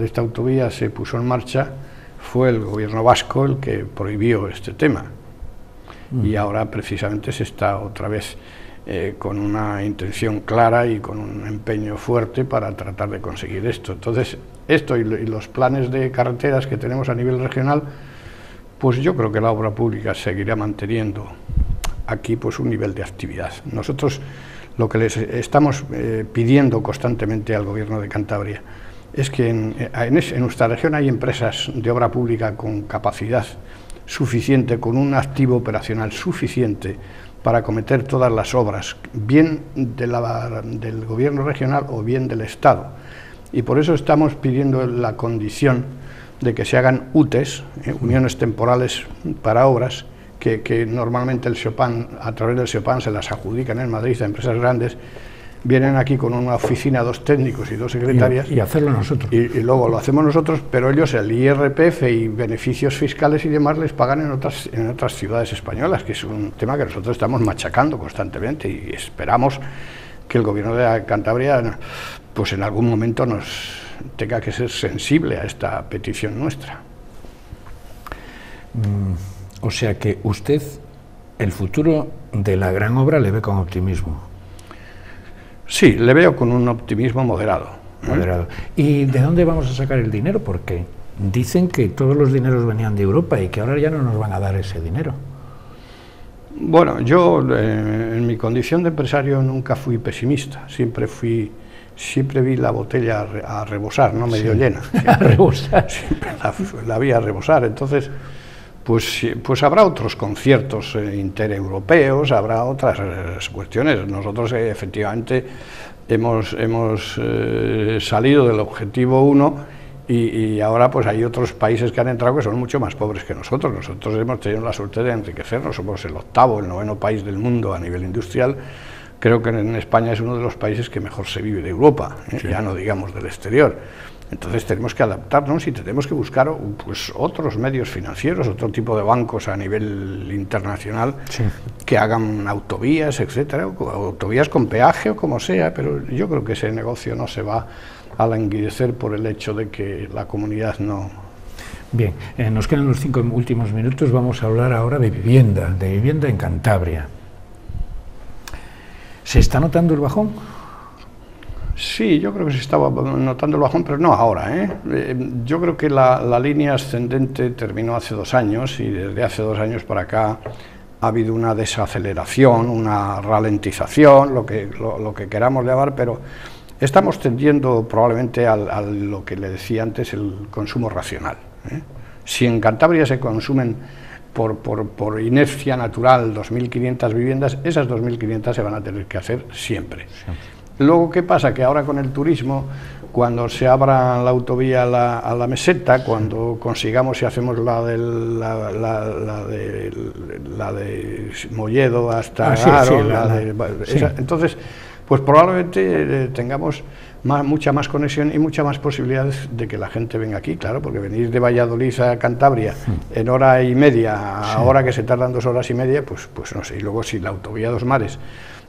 Speaker 7: esta autovía se puso en marcha, fue el gobierno vasco el que prohibió este tema. Y ahora precisamente se está otra vez con una intención clara y con un empeño fuerte para tratar de conseguir esto. Entonces, esto y los planes de carreteras que tenemos a nivel regional, pues yo creo que la obra pública seguirá manteniendo aquí pues un nivel de actividad. Nosotros lo que les estamos pidiendo constantemente al gobierno de Cantabria es que en nuestra región hay empresas de obra pública con capacidad suficiente, con un activo operacional suficiente para acometer todas las obras, bien del gobierno regional o bien del Estado. Y por eso estamos pidiendo la condición de que se hagan UTEs, uniones temporales para obras, que normalmente el SEOPAN, a través del SEOPAN, se las adjudican en Madrid a empresas grandes. Vienen aquí con una oficina, 2 técnicos y 2 secretarias.
Speaker 1: Y hacerlo nosotros.
Speaker 7: Y luego lo hacemos nosotros, pero ellos el IRPF y beneficios fiscales y demás les pagan en otras ciudades españolas, que es un tema que nosotros estamos machacando constantemente y esperamos que el gobierno de Cantabria, pues en algún momento nos tenga que ser sensible a esta petición nuestra.
Speaker 1: O sea que usted el futuro de la gran obra le ve con optimismo.
Speaker 7: Sí, le veo con un optimismo moderado.
Speaker 1: Moderado. ¿Y de dónde vamos a sacar el dinero? Porque dicen que todos los dineros venían de Europa y que ahora ya no nos van a dar ese dinero.
Speaker 7: Bueno, yo en mi condición de empresario nunca fui pesimista, siempre vi la botella a rebosar, no medio llena. Siempre,
Speaker 1: a rebosar.
Speaker 7: Siempre la vi a rebosar, entonces pues habrá otros conciertos intereuropeos, habrá otras cuestiones. Nosotros efectivamente hemos salido del objetivo 1 y ahora pues hay otros países que han entrado que son mucho más pobres que nosotros. Nosotros hemos tenido la suerte de enriquecernos, somos el 8º, el 9º país del mundo a nivel industrial. Creo que en España es uno de los países que mejor se vive de Europa, sí, ya no digamos del exterior. Entonces tenemos que adaptarnos y tenemos que buscar pues otros medios financieros, otro tipo de bancos a nivel internacional, sí, que hagan autovías, etcétera, autovías con peaje o como sea, pero yo creo que ese negocio no se va a languidecer por el hecho de que la comunidad no...
Speaker 1: Bien, nos quedan los 5 últimos minutos, vamos a hablar ahora de vivienda en Cantabria. ¿Se está notando el bajón?
Speaker 7: Sí, yo creo que se estaba notando el bajón, pero no ahora, ¿eh? Yo creo que la línea ascendente terminó hace 2 años y desde hace 2 años para acá ha habido una desaceleración, una ralentización, lo que queramos llamar, pero estamos tendiendo probablemente a lo que le decía antes, el consumo racional, ¿eh? Si en Cantabria se consumen por inercia natural 2.500 viviendas, esas 2.500 se van a tener que hacer siempre. Luego, ¿qué pasa? Que ahora con el turismo, cuando se abra la autovía a la meseta, cuando consigamos y hacemos la de Molledo hasta Aro, entonces, pues probablemente tengamos mucha más conexión y mucha más posibilidades de que la gente venga aquí, claro, porque venir de Valladolid a Cantabria en hora y media, ahora que se tardan 2 horas y media, pues no sé, y luego si la autovía Dos Mares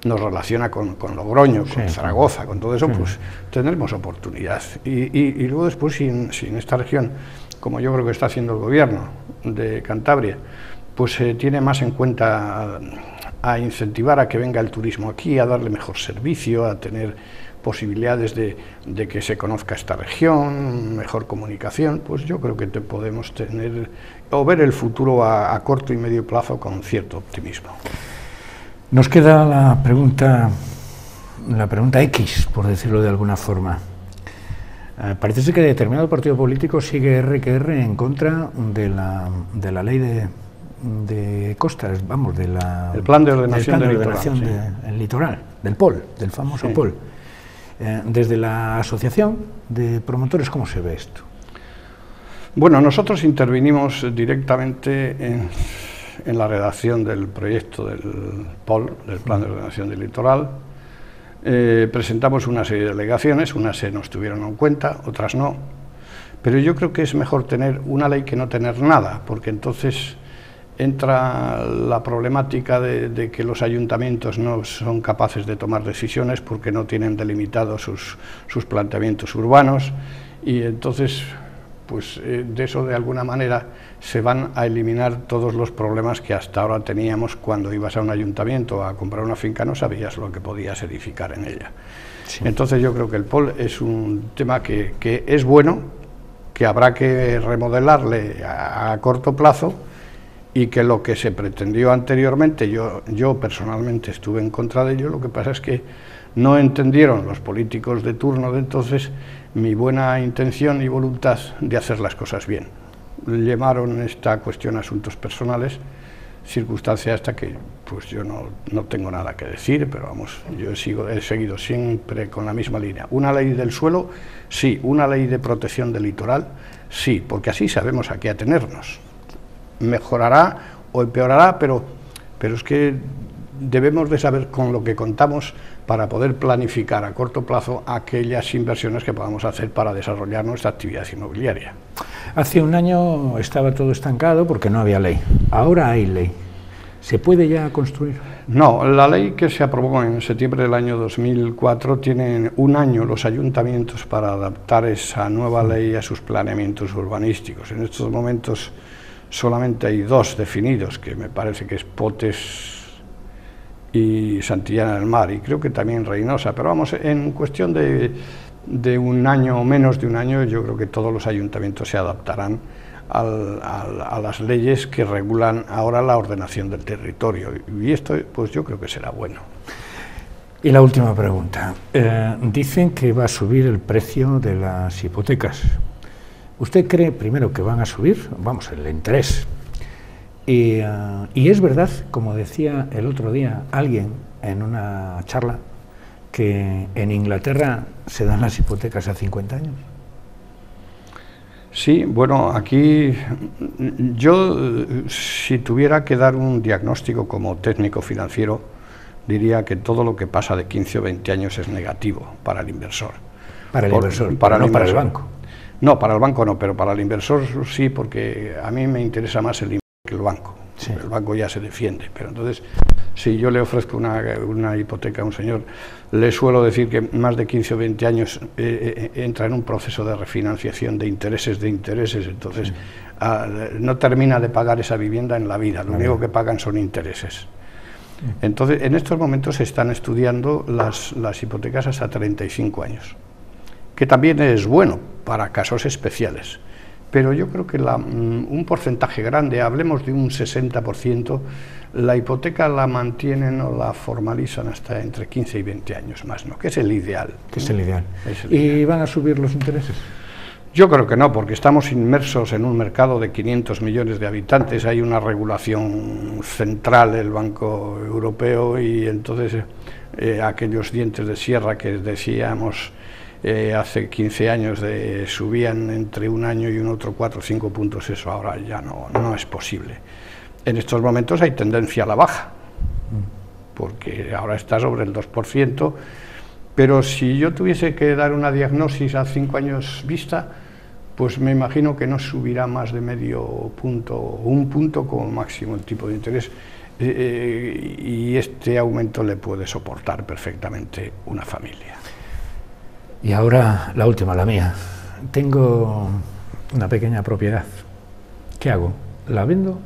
Speaker 7: nos relaciona con Logroño, con Zaragoza, con todo eso, pues tendremos oportunidad. Y luego después, si en esta región, como yo creo que está haciendo el gobierno de Cantabria, pues se tiene más en cuenta a incentivar a que venga el turismo aquí, a darle mejor servicio, a tener posibilidades de que se conozca esta región, mejor comunicación, pues yo creo que podemos tener o ver el futuro a corto y medio plazo con cierto optimismo.
Speaker 1: Nos queda la pregunta X, por decirlo de alguna forma. Parece ser que determinado partido político sigue R en contra de la ley de costas, vamos, del
Speaker 7: plan de ordenación del
Speaker 1: litoral, del POL, del famoso POL. Desde la asociación de promotores, ¿cómo se ve esto?
Speaker 7: Bueno, nosotros intervinimos directamente en la redacción del proyecto del POL, del Plan de Ordenación del Litoral. Presentamos una serie de alegaciones, unas se nos tuvieron en cuenta, otras no, pero yo creo que es mejor tener una ley que no tener nada, porque entonces entra la problemática de que los ayuntamientos no son capaces de tomar decisiones porque no tienen delimitados sus planteamientos urbanos, y entonces pues de eso de alguna manera se van a eliminar todos los problemas que hasta ahora teníamos. Cuando ibas a un ayuntamiento a comprar una finca no sabías lo que podías edificar en ella. Entonces yo creo que el POL es un tema que es bueno, que habrá que remodelarle a corto plazo, y que lo que se pretendió anteriormente, yo personalmente estuve en contra de ello. Lo que pasa es que no entendieron los políticos de turno de entonces mi buena intención y voluntad de hacer las cosas bien. Llamaron esta cuestión asuntos personales, circunstancia hasta que pues yo no tengo nada que decir, pero vamos, yo he seguido siempre con la misma línea. Una ley del suelo, sí; una ley de protección del litoral, sí, porque así sabemos a qué atenernos. Mejorará o empeorará, pero es que debemos de saber con lo que contamos para poder planificar a corto plazo aquellas inversiones que podamos hacer para desarrollar nuestra actividad inmobiliaria.
Speaker 1: Hace un año estaba todo estancado porque no había ley. Ahora hay ley. ¿Se puede ya construir?
Speaker 7: No, la ley que se aprobó en septiembre del año 2004 tienen un año los ayuntamientos para adaptar esa nueva ley a sus planeamientos urbanísticos. En estos momentos solamente hay 2 definidos, que me parece que es Potes y Santillana del Mar, y creo que también Reynosa, pero vamos, en cuestión de un año o menos de un año, yo creo que todos los ayuntamientos se adaptarán a las leyes que regulan ahora la ordenación del territorio, y esto pues yo creo que será bueno.
Speaker 1: Y la última pregunta. Dicen que va a subir el precio de las hipotecas. ¿Usted cree, primero, que van a subir, vamos, el interés? Y es verdad, como decía el otro día alguien en una charla, que en Inglaterra se dan las hipotecas a 50 años.
Speaker 7: Sí, bueno, aquí yo, si tuviera que dar un diagnóstico como técnico financiero, diría que todo lo que pasa de 15 o 20 años es negativo para el inversor.
Speaker 1: Para el inversor, no para el banco.
Speaker 7: No, para el banco no, pero para el inversor sí, porque a mí me interesa más el inversor que el banco. Sí. El banco ya se defiende, pero entonces, si yo le ofrezco una hipoteca a un señor, le suelo decir que más de 15 o 20 años entra en un proceso de refinanciación de intereses, entonces no termina de pagar esa vivienda en la vida, lo único que pagan son intereses. Entonces, en estos momentos se están estudiando las hipotecas hasta 35 años, que también es bueno para casos especiales, pero yo creo que un porcentaje grande, hablemos de un 60%, la hipoteca la mantienen o la formalizan hasta entre 15 y 20 años más, ¿no? Que es el ideal.
Speaker 1: Que es el ideal. ¿Y van a subir los intereses?
Speaker 7: Yo creo que no, porque estamos inmersos en un mercado de 500 millones de habitantes, hay una regulación central, el Banco Europeo, y entonces aquellos dientes de sierra que decíamos hace 15 años subían entre un año y un otro 4 o 5 puntos, eso ahora ya no es posible. En estos momentos hay tendencia a la baja, porque ahora está sobre el 2%, pero si yo tuviese que dar una diagnosis a 5 años vista, pues me imagino que no subirá más de medio punto o un punto como máximo el tipo de interés, y este aumento le puede soportar perfectamente una familia.
Speaker 1: Y ahora la última, la mía. Tengo una pequeña propiedad. ¿Qué hago? ¿La vendo?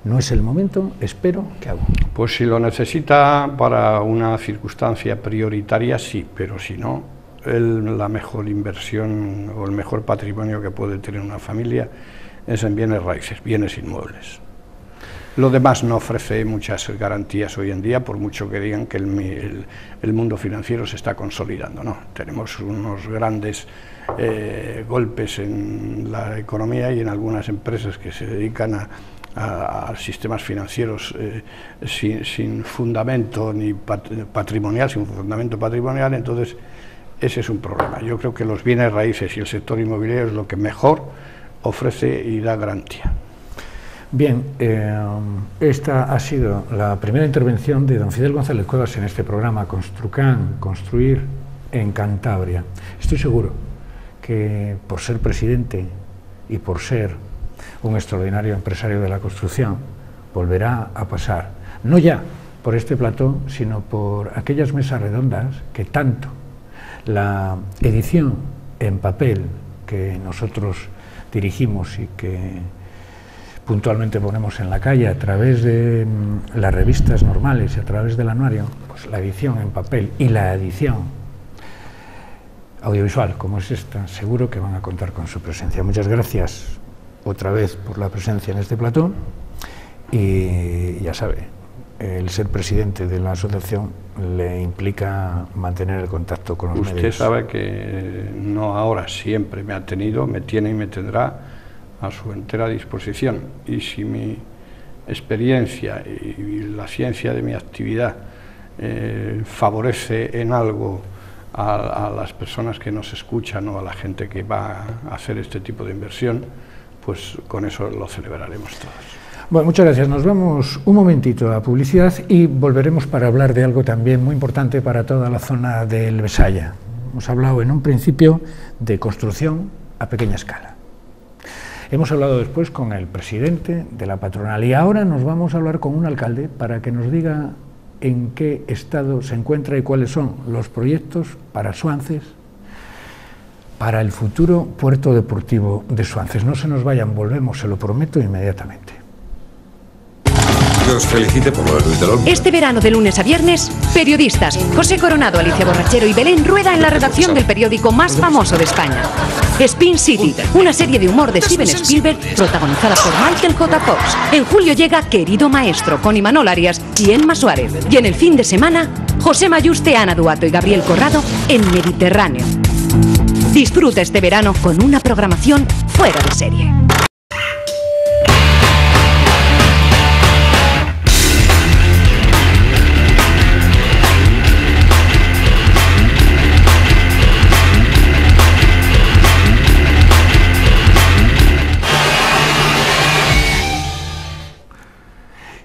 Speaker 1: ¿No es el momento? ¿Espero? ¿Qué hago?
Speaker 7: Pues si lo necesita para una circunstancia prioritaria, sí, pero si no, la mejor inversión o el mejor patrimonio que puede tener una familia es en bienes raíces, bienes inmuebles. Lo demás no ofrece muchas garantías hoy en día, por mucho que digan que el mundo financiero se está consolidando. No, tenemos unos grandes golpes en la economía y en algunas empresas que se dedican a sistemas financieros sin fundamento ni patrimonial, sin fundamento patrimonial, entonces ese es un problema. Yo creo que los bienes raíces y el sector inmobiliario es lo que mejor ofrece y da garantía.
Speaker 1: Bien, esta ha sido la primera intervención de don Fidel González Cuevas en este programa Construcan, Construir en Cantabria. Estoy seguro que por ser presidente y por ser un extraordinario empresario de la construcción, volverá a pasar, no ya por este plató, sino por aquellas mesas redondas que tanto la edición en papel que nosotros dirigimos y que puntualmente ponemos en la calle a través de las revistas normales y a través del anuario, pues la edición en papel y la edición audiovisual como es esta, seguro que van a contar con su presencia. Muchas gracias otra vez por la presencia en este plató, y ya sabe, el ser presidente de la asociación le implica mantener el contacto con los medios.
Speaker 7: Usted sabe que no ahora, siempre me ha tenido, me tiene y me tendrá a su entera disposición, y si mi experiencia y la ciencia de mi actividad favorece en algo a las personas que nos escuchan o a la gente que va a hacer este tipo de inversión, pues con eso lo celebraremos todos.
Speaker 1: Bueno, muchas gracias. Nos vamos un momentito a publicidad y volveremos para hablar de algo también muy importante para toda la zona del Besaya. Hemos hablado en un principio de construcción a pequeña escala. Hemos hablado después con el presidente de la patronal y ahora nos vamos a hablar con un alcalde para que nos diga en qué estado se encuentra y cuáles son los proyectos para Suances, para el futuro puerto deportivo de Suances. No se nos vayan, volvemos, se lo prometo, inmediatamente.
Speaker 5: Que os felicite por lo del Luis del Olmo.
Speaker 6: Este verano, de lunes a viernes, periodistas José Coronado, Alicia Borrachero y Belén Rueda en la redacción del periódico más famoso de España. Spin City, una serie de humor de Steven Spielberg protagonizada por Michael J. Fox. En julio llega Querido Maestro con Imanol Arias y Emma Suárez. Y en el fin de semana, José Mayuste, Ana Duato y Gabriel Corrado en Mediterráneo. Disfruta este verano con una programación fuera de serie.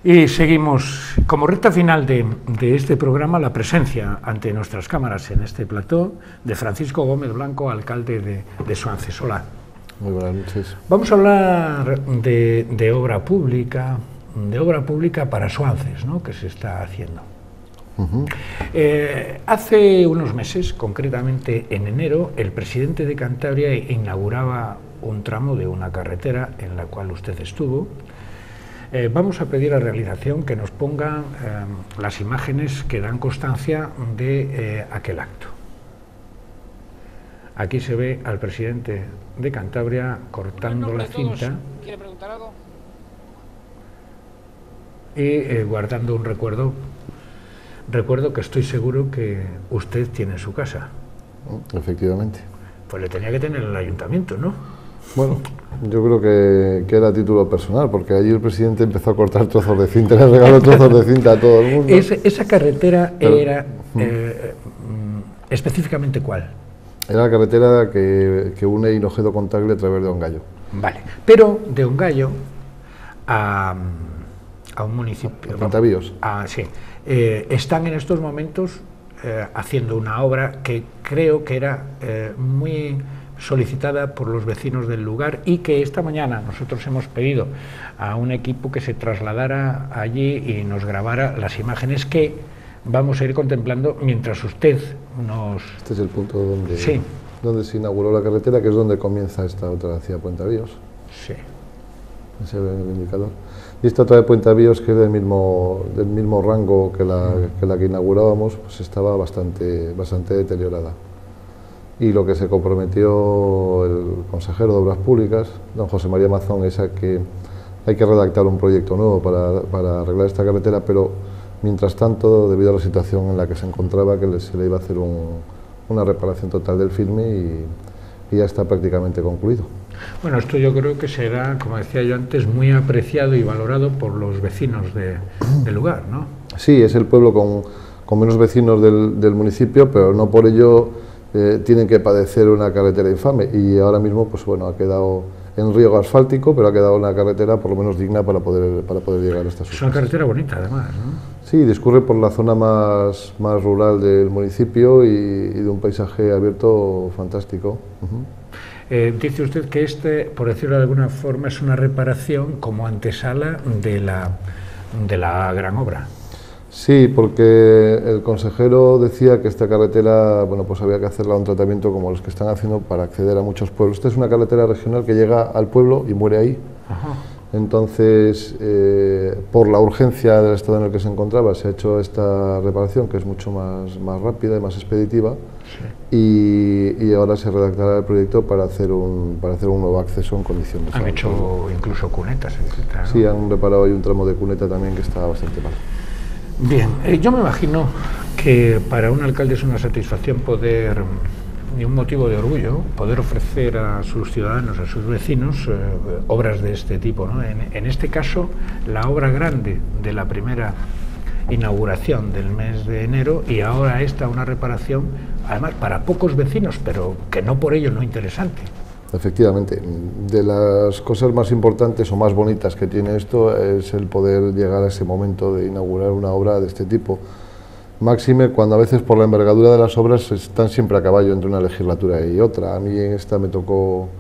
Speaker 1: Y seguimos, como recta final de este programa, la presencia ante nuestras cámaras en este plató de Francisco Gómez Blanco, alcalde de Suances. Hola.
Speaker 8: Muy buenas noches.
Speaker 1: Vamos a hablar de obra pública para Suances, ¿no?, que se está haciendo. Hace unos meses, concretamente en enero, el presidente de Cantabria inauguraba un tramo de una carretera en la cual usted estuvo. Vamos a pedir a realización que nos pongan las imágenes que dan constancia de aquel acto. Aquí se ve al presidente de Cantabria cortando la cinta.
Speaker 8: ¿Quiere preguntar algo?
Speaker 1: Y guardando un recuerdo que estoy seguro que usted tiene en su casa.
Speaker 9: Efectivamente.
Speaker 1: Pues le tenía que tener en el ayuntamiento, ¿no?
Speaker 9: Bueno, yo creo que era a título personal, porque allí el presidente empezó a cortar trozos de cinta, le regaló trozos de cinta a todo el mundo.
Speaker 1: Esa carretera era específicamente ¿cuál?
Speaker 9: Era la carretera que une Hinojedo con Tagle a través de Ongallo.
Speaker 1: Vale, pero de Ongallo a un municipio...
Speaker 9: Puentavíos.
Speaker 1: Sí. Están en estos momentos haciendo una obra que creo que era muy solicitada por los vecinos del lugar y que esta mañana nosotros hemos pedido a un equipo que se trasladara allí y nos grabara las imágenes que vamos a ir contemplando mientras usted nos...
Speaker 9: Este es el punto
Speaker 1: sí,
Speaker 9: donde se inauguró la carretera, que es donde comienza esta otra hacia Puentavíos.
Speaker 1: Sí.
Speaker 9: Se ve en el indicador. Y esta otra de Puentavíos, que es del mismo rango que la que inaugurábamos, pues estaba bastante deteriorada. Y lo que se comprometió el consejero de Obras Públicas, don José María Mazón, es a que hay que redactar un proyecto nuevo para arreglar esta carretera, pero mientras tanto, debido a la situación en la que se encontraba, que se le iba a hacer una reparación total del filme y ya está prácticamente concluido.
Speaker 1: Bueno, esto yo creo que será, como decía yo antes, muy apreciado y valorado por los vecinos del lugar, ¿no? Sí,
Speaker 9: es el pueblo con menos vecinos del municipio, pero no por ello tienen que padecer una carretera infame, y ahora mismo pues bueno, ha quedado en riego asfáltico, pero ha quedado una carretera por lo menos digna para poder llegar a esta zona.
Speaker 1: Es una carretera bonita además, ¿no?
Speaker 9: Sí, discurre por la zona más rural del municipio y de un paisaje abierto fantástico.
Speaker 1: Dice usted que por decirlo de alguna forma, es una reparación como antesala de la gran obra.
Speaker 9: Sí, porque el consejero decía que esta carretera, bueno, pues había que hacerla un tratamiento como los que están haciendo para acceder a muchos pueblos. Esta es una carretera regional que llega al pueblo y muere ahí. Ajá. Entonces, por la urgencia del estado en el que se encontraba, se ha hecho esta reparación, que es mucho más rápida y más expeditiva, sí. y ahora se redactará el proyecto para hacer un nuevo acceso en condiciones.
Speaker 1: Han hecho incluso cunetas, etcétera, ¿no?
Speaker 9: Sí, han reparado ahí un tramo de cuneta también que está bastante mal.
Speaker 1: Bien, yo me imagino que para un alcalde es una satisfacción y un motivo de orgullo poder ofrecer a sus ciudadanos, a sus vecinos, obras de este tipo, ¿no? En este caso, la obra grande de la primera inauguración del mes de enero, y ahora una reparación, además para pocos vecinos, pero que no por ello no interesante.
Speaker 9: Efectivamente, de las cosas más importantes o más bonitas que tiene esto es el poder llegar a ese momento de inaugurar una obra de este tipo. Máxime cuando a veces por la envergadura de las obras están siempre a caballo entre una legislatura y otra. A mí en esta me tocó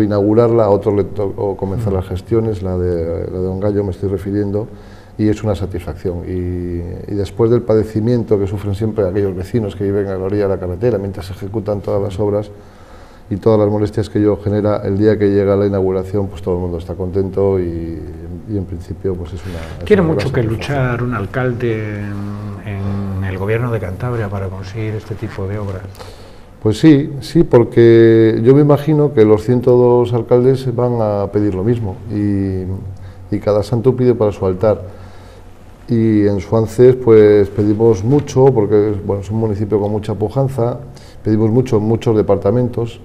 Speaker 9: inaugurarla, a otro le tocó comenzar las gestiones, la de Ongallo me estoy refiriendo, y es una satisfacción. Y después del padecimiento que sufren siempre aquellos vecinos que viven a la orilla de la carretera mientras se ejecutan todas las obras, y todas las molestias que ello genera, el día que llega la inauguración, pues todo el mundo está contento y en principio pues es una...
Speaker 1: ¿Tiene mucho que luchar un alcalde en el gobierno de Cantabria para conseguir este tipo de obras?
Speaker 9: Pues sí, porque yo me imagino que los 102 alcaldes van a pedir lo mismo y cada santo pide para su altar. Y en Suances pues pedimos mucho, porque bueno, es un municipio con mucha pujanza, pedimos mucho en muchos departamentos,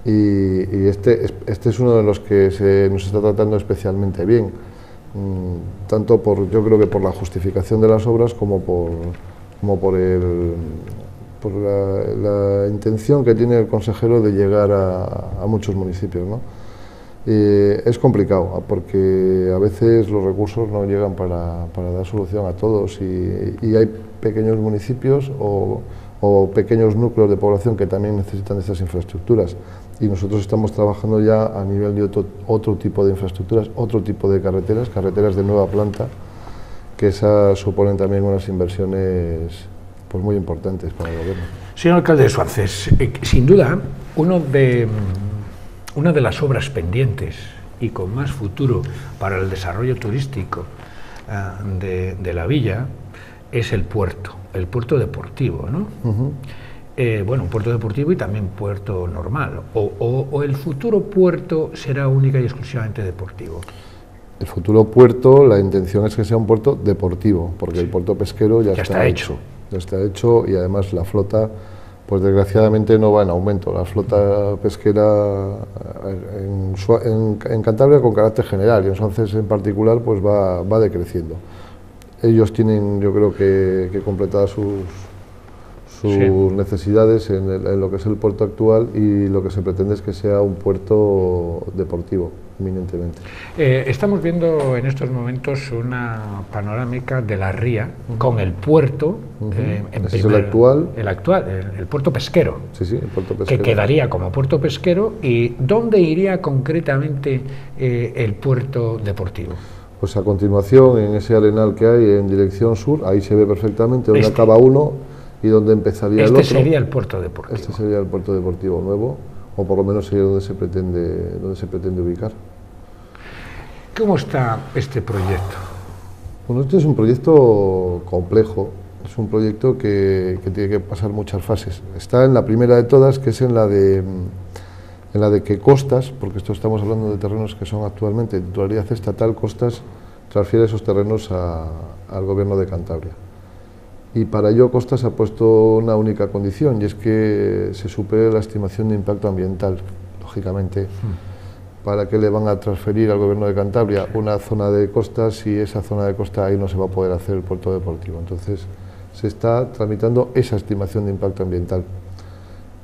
Speaker 9: y este es uno de los que nos está tratando especialmente bien, tanto yo creo que por la justificación de las obras como por la intención que tiene el consejero de llegar a muchos municipios, ¿no? Es complicado porque a veces los recursos no llegan para dar solución a todos, y hay pequeños municipios o pequeños núcleos de población que también necesitan de estas infraestructuras, y nosotros estamos trabajando ya a nivel de otro tipo de infraestructuras, otro tipo de carreteras de nueva planta, que esas suponen también unas inversiones pues muy importantes para el gobierno.
Speaker 1: Señor alcalde de Suances, sin duda una de las obras pendientes y con más futuro para el desarrollo turístico de la villa es el puerto deportivo, ¿no? bueno, un puerto deportivo y también puerto normal, o el futuro puerto será única y exclusivamente deportivo.
Speaker 9: El futuro puerto, la intención es que sea un puerto deportivo, porque el puerto pesquero ya está hecho. Ya está hecho, y además la flota, pues desgraciadamente no va en aumento. La flota pesquera en Cantabria con carácter general y en Suances en particular pues va decreciendo. Ellos tienen, yo creo que completadas sus necesidades en lo que es el puerto actual, y lo que se pretende es que sea un puerto deportivo, eminentemente.
Speaker 1: Estamos viendo en estos momentos una panorámica de la ría con el puerto,
Speaker 9: ¿Es el actual?
Speaker 1: El puerto pesquero,
Speaker 9: Sí, el puerto pesquero.
Speaker 1: que quedaría como puerto pesquero. ¿Y dónde iría concretamente el puerto deportivo?
Speaker 9: Pues a continuación, en ese arenal que hay en dirección sur, ahí se ve perfectamente dónde acaba uno y dónde empezaría el otro.
Speaker 1: Este sería el puerto deportivo.
Speaker 9: Este sería el puerto deportivo nuevo, o por lo menos sería donde se pretende ubicar.
Speaker 1: ¿Cómo está este proyecto?
Speaker 9: Bueno, este es un proyecto complejo, es un proyecto que tiene que pasar muchas fases. Está en la primera de todas, que es en la de que Costas, porque esto estamos hablando de terrenos que son actualmente de titularidad estatal, Costas transfiere esos terrenos al Gobierno de Cantabria. Y para ello Costas ha puesto una única condición, y es que se supere la estimación de impacto ambiental, lógicamente. ¿Para qué le van a transferir al Gobierno de Cantabria una zona de costa si esa zona de costa ahí no se va a poder hacer el puerto deportivo? Entonces se está tramitando esa estimación de impacto ambiental.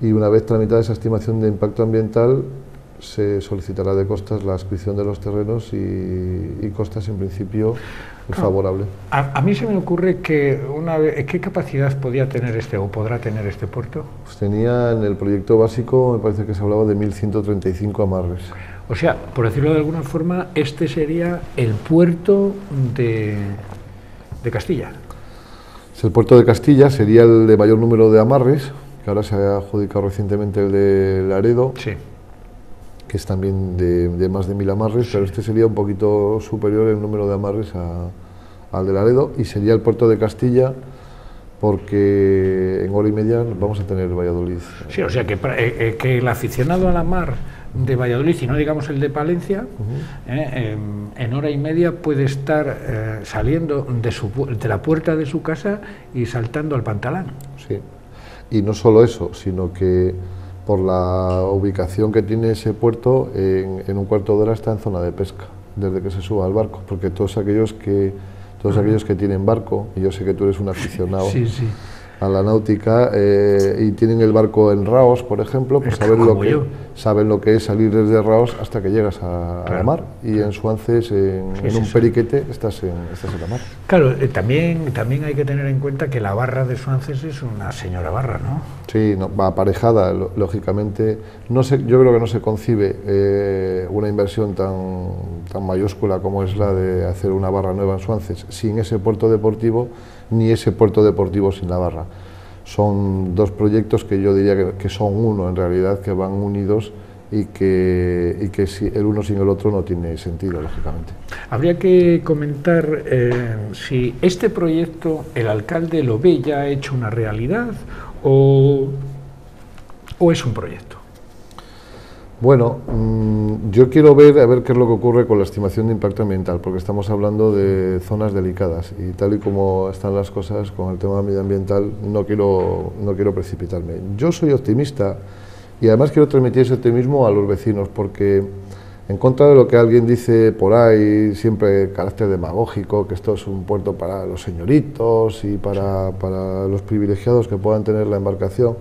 Speaker 9: Y una vez tramitada esa estimación de impacto ambiental, se solicitará de Costas la adscripción de los terrenos, y Costas en principio es favorable.
Speaker 1: A mí se me ocurre que ¿qué capacidad podía tener o podrá tener este puerto?
Speaker 9: Pues tenía en el proyecto básico, me parece que se hablaba de 1.135 amarres.
Speaker 1: O sea, por decirlo de alguna forma, este sería el puerto de Castilla.
Speaker 9: El puerto de Castilla sería el de mayor número de amarres, que ahora se ha adjudicado recientemente el de Laredo,
Speaker 1: sí,
Speaker 9: que es también de más de 1.000 amarres, pero este sería un poquito superior en número de amarres al de Laredo, y sería el puerto de Castilla, porque en hora y media vamos a tener Valladolid.
Speaker 1: Sí, o sea que el aficionado a la mar de Valladolid, y no digamos el de Palencia, en hora y media puede estar saliendo de la puerta de su casa y saltando al Pantalán.
Speaker 9: Sí, y no solo eso, sino que por la ubicación que tiene ese puerto, en un cuarto de hora está en zona de pesca, desde que se suba al barco, porque todos aquellos que tienen barco, y yo sé que tú eres un aficionado a la náutica, y tienen el barco en Raos, por ejemplo, pues saben lo que es salir desde Raos hasta que llegas a la mar, y en Suances, en un periquete, estás en la mar.
Speaker 1: Claro, también hay que tener en cuenta que la barra de Suances es una señora barra, ¿no?
Speaker 9: Sí, va aparejada, lógicamente. Yo creo que no se concibe una inversión tan mayúscula como es la de hacer una barra nueva en Suances sin ese puerto deportivo, ni ese puerto deportivo sin la barra. Son dos proyectos que yo diría que son uno en realidad, que van unidos, y que si el uno sin el otro no tiene sentido, lógicamente.
Speaker 1: Habría que comentar si este proyecto el alcalde lo ve ya hecho una realidad o es un proyecto.
Speaker 9: Bueno, yo quiero ver qué es lo que ocurre con la estimación de impacto ambiental, porque estamos hablando de zonas delicadas, y tal y como están las cosas con el tema medioambiental, no quiero precipitarme. Yo soy optimista, y además quiero transmitir ese optimismo a los vecinos, porque en contra de lo que alguien dice por ahí, siempre carácter demagógico, que esto es un puerto para los señoritos y para los privilegiados que puedan tener la embarcación,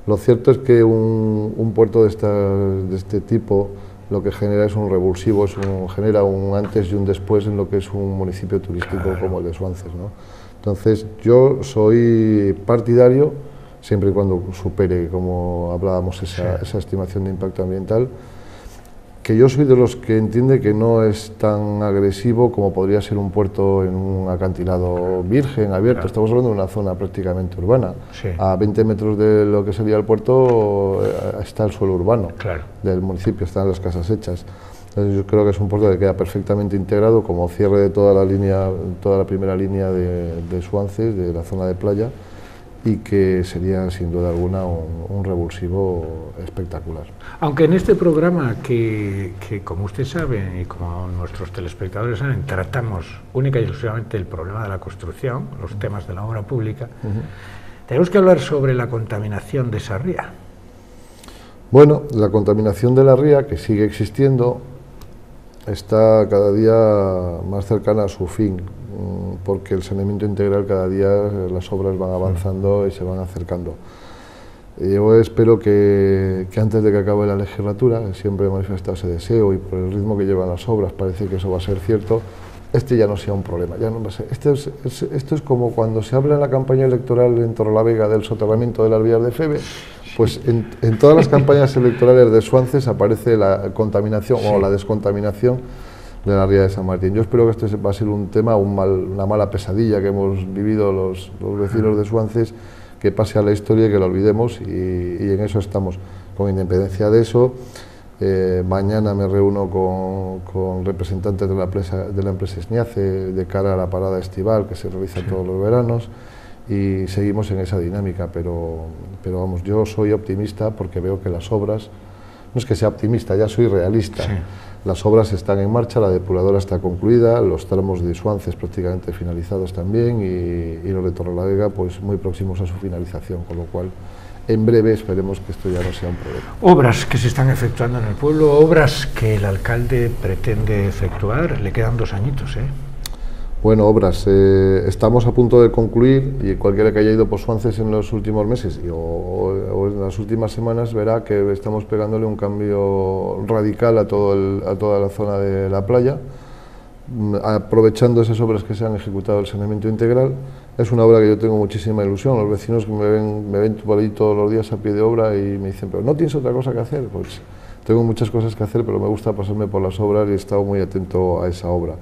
Speaker 9: lo cierto es que un puerto de este tipo lo que genera es un revulsivo, genera un antes y un después en lo que es un municipio turístico como el de Suances, ¿no? Entonces yo soy partidario, siempre y cuando supere, como hablábamos, esa estimación de impacto ambiental, que yo soy de los que entiende que no es tan agresivo como podría ser un puerto en un acantilado virgen, abierto. Estamos hablando de una zona prácticamente urbana. A 20 metros de lo que sería el puerto está el suelo urbano del municipio, están las casas hechas. Entonces yo creo que es un puerto que queda perfectamente integrado como cierre de toda la primera línea de Suances, de la zona de playa, y que sería sin duda alguna un revulsivo espectacular.
Speaker 1: Aunque en este programa que como usted sabe y como nuestros telespectadores saben, tratamos única y exclusivamente el problema de la construcción, los temas de la obra pública, tenemos que hablar sobre la contaminación de esa ría.
Speaker 9: Bueno, la contaminación de la ría, que sigue existiendo, está cada día más cercana a su fin, porque el saneamiento integral cada día las obras van avanzando y se van acercando. Yo espero que antes de que acabe la legislatura, siempre he manifestado ese deseo y por el ritmo que llevan las obras parece que eso va a ser cierto, este ya no sea un problema, ya no va a ser. Esto es como cuando se habla en la campaña electoral en Torrelavega del soterramiento de las vías de Feve, pues en todas las campañas electorales de Suances aparece la contaminación o la descontaminación de la ría de San Martín. Yo espero que esto va a ser un tema, una mala pesadilla que hemos vivido los vecinos de Suances, que pase a la historia y que lo olvidemos, y en eso estamos. Con independencia de eso, mañana me reúno con representantes de la empresa Esniace de cara a la parada estival que se realiza todos los veranos, y seguimos en esa dinámica, pero vamos, yo soy optimista porque veo que las obras, no es que sea optimista, ya soy realista. Sí. Las obras están en marcha, la depuradora está concluida, los tramos de Suances prácticamente finalizados también, y los de Torrelavega pues muy próximos a su finalización, con lo cual en breve esperemos que esto ya no sea un problema.
Speaker 1: Obras que se están efectuando en el pueblo, obras que el alcalde pretende efectuar, le quedan 2 añitos, ¿eh?
Speaker 9: Bueno, obras, estamos a punto de concluir, y cualquiera que haya ido por Suances en los últimos meses o en las últimas semanas verá que estamos pegándole un cambio radical a toda la zona de la playa, aprovechando esas obras que se han ejecutado el saneamiento integral. Es una obra que yo tengo muchísima ilusión, los vecinos que me ven por ahí todos los días a pie de obra y me dicen, pero ¿no tienes otra cosa que hacer? Pues tengo muchas cosas que hacer, pero me gusta pasarme por las obras y he estado muy atento a esa obra.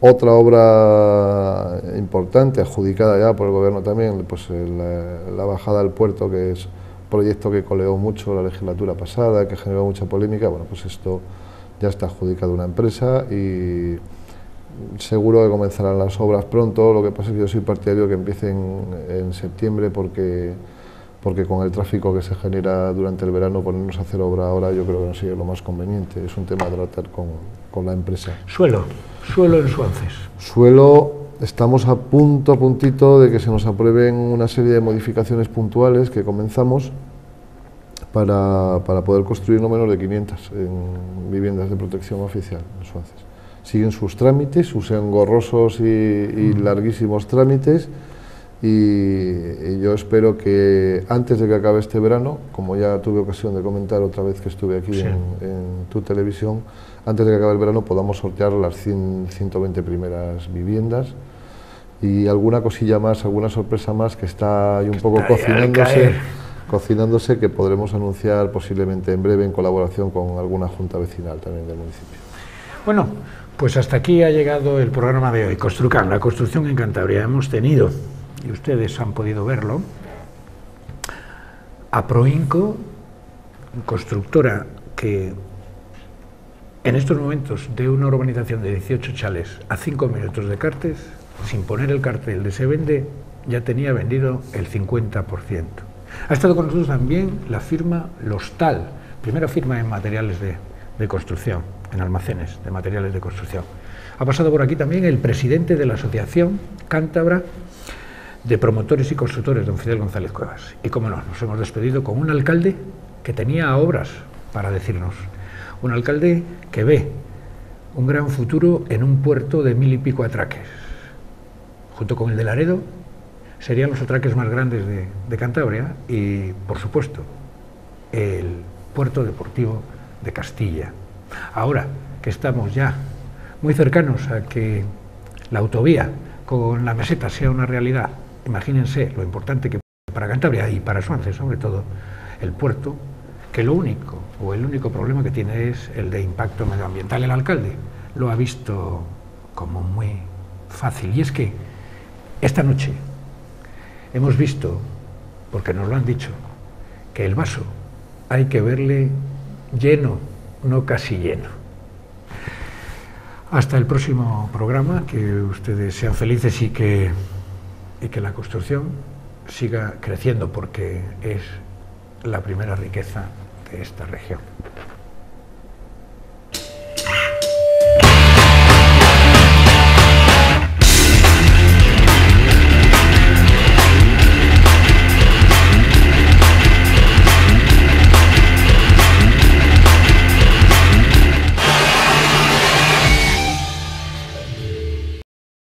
Speaker 9: Otra obra importante, adjudicada ya por el gobierno también, pues la bajada al puerto, que es un proyecto que coleó mucho la legislatura pasada, que generó mucha polémica. Bueno, pues esto ya está adjudicado a una empresa y seguro que comenzarán las obras pronto. Lo que pasa es que yo soy partidario que empiecen en septiembre porque con el tráfico que se genera durante el verano, ponernos a hacer obra ahora yo creo que no sería lo más conveniente. Es un tema a tratar con la empresa.
Speaker 1: Suelo en Suances.
Speaker 9: Suelo, estamos a puntito de que se nos aprueben una serie de modificaciones puntuales que comenzamos para poder construir no menos de 500 en viviendas de protección oficial en Suances. Siguen sus trámites, sus engorrosos y larguísimos trámites, y yo espero que antes de que acabe este verano, como ya tuve ocasión de comentar otra vez que estuve aquí en tu televisión, antes de que acabe el verano podamos sortear las 120 primeras viviendas y alguna cosilla más, alguna sorpresa más que está ahí un poco cocinándose, que podremos anunciar posiblemente en breve en colaboración con alguna junta vecinal también del municipio.
Speaker 1: Bueno, pues hasta aquí ha llegado el programa de hoy, Construcan, la construcción en Cantabria. Hemos tenido, y ustedes han podido verlo, a Proinco, constructora que en estos momentos de una urbanización de 18 chales a 5 minutos de Cartes, sin poner el cartel de se vende, ya tenía vendido el 50%. Ha estado con nosotros también la firma Lostal, primera firma en materiales de construcción, en almacenes de materiales de construcción. Ha pasado por aquí también el presidente de la Asociación Cántabra de Promotores y Constructores, don Fidel González Cuevas. Y cómo no, nos hemos despedido con un alcalde que tenía obras para decirnos. Un alcalde que ve un gran futuro en un puerto de 1000 y pico atraques. Junto con el de Laredo, serían los atraques más grandes de Cantabria y, por supuesto, el puerto deportivo de Castilla. Ahora que estamos ya muy cercanos a que la autovía con la meseta sea una realidad, imagínense lo importante que para Cantabria y para Suances, sobre todo, el puerto, que el único problema que tiene es el de impacto medioambiental. El alcalde lo ha visto como muy fácil, y es que esta noche hemos visto, porque nos lo han dicho, que el vaso hay que verle lleno, no casi lleno. Hasta el próximo programa, que ustedes sean felices y que la construcción siga creciendo, porque es la primera riqueza de esta región.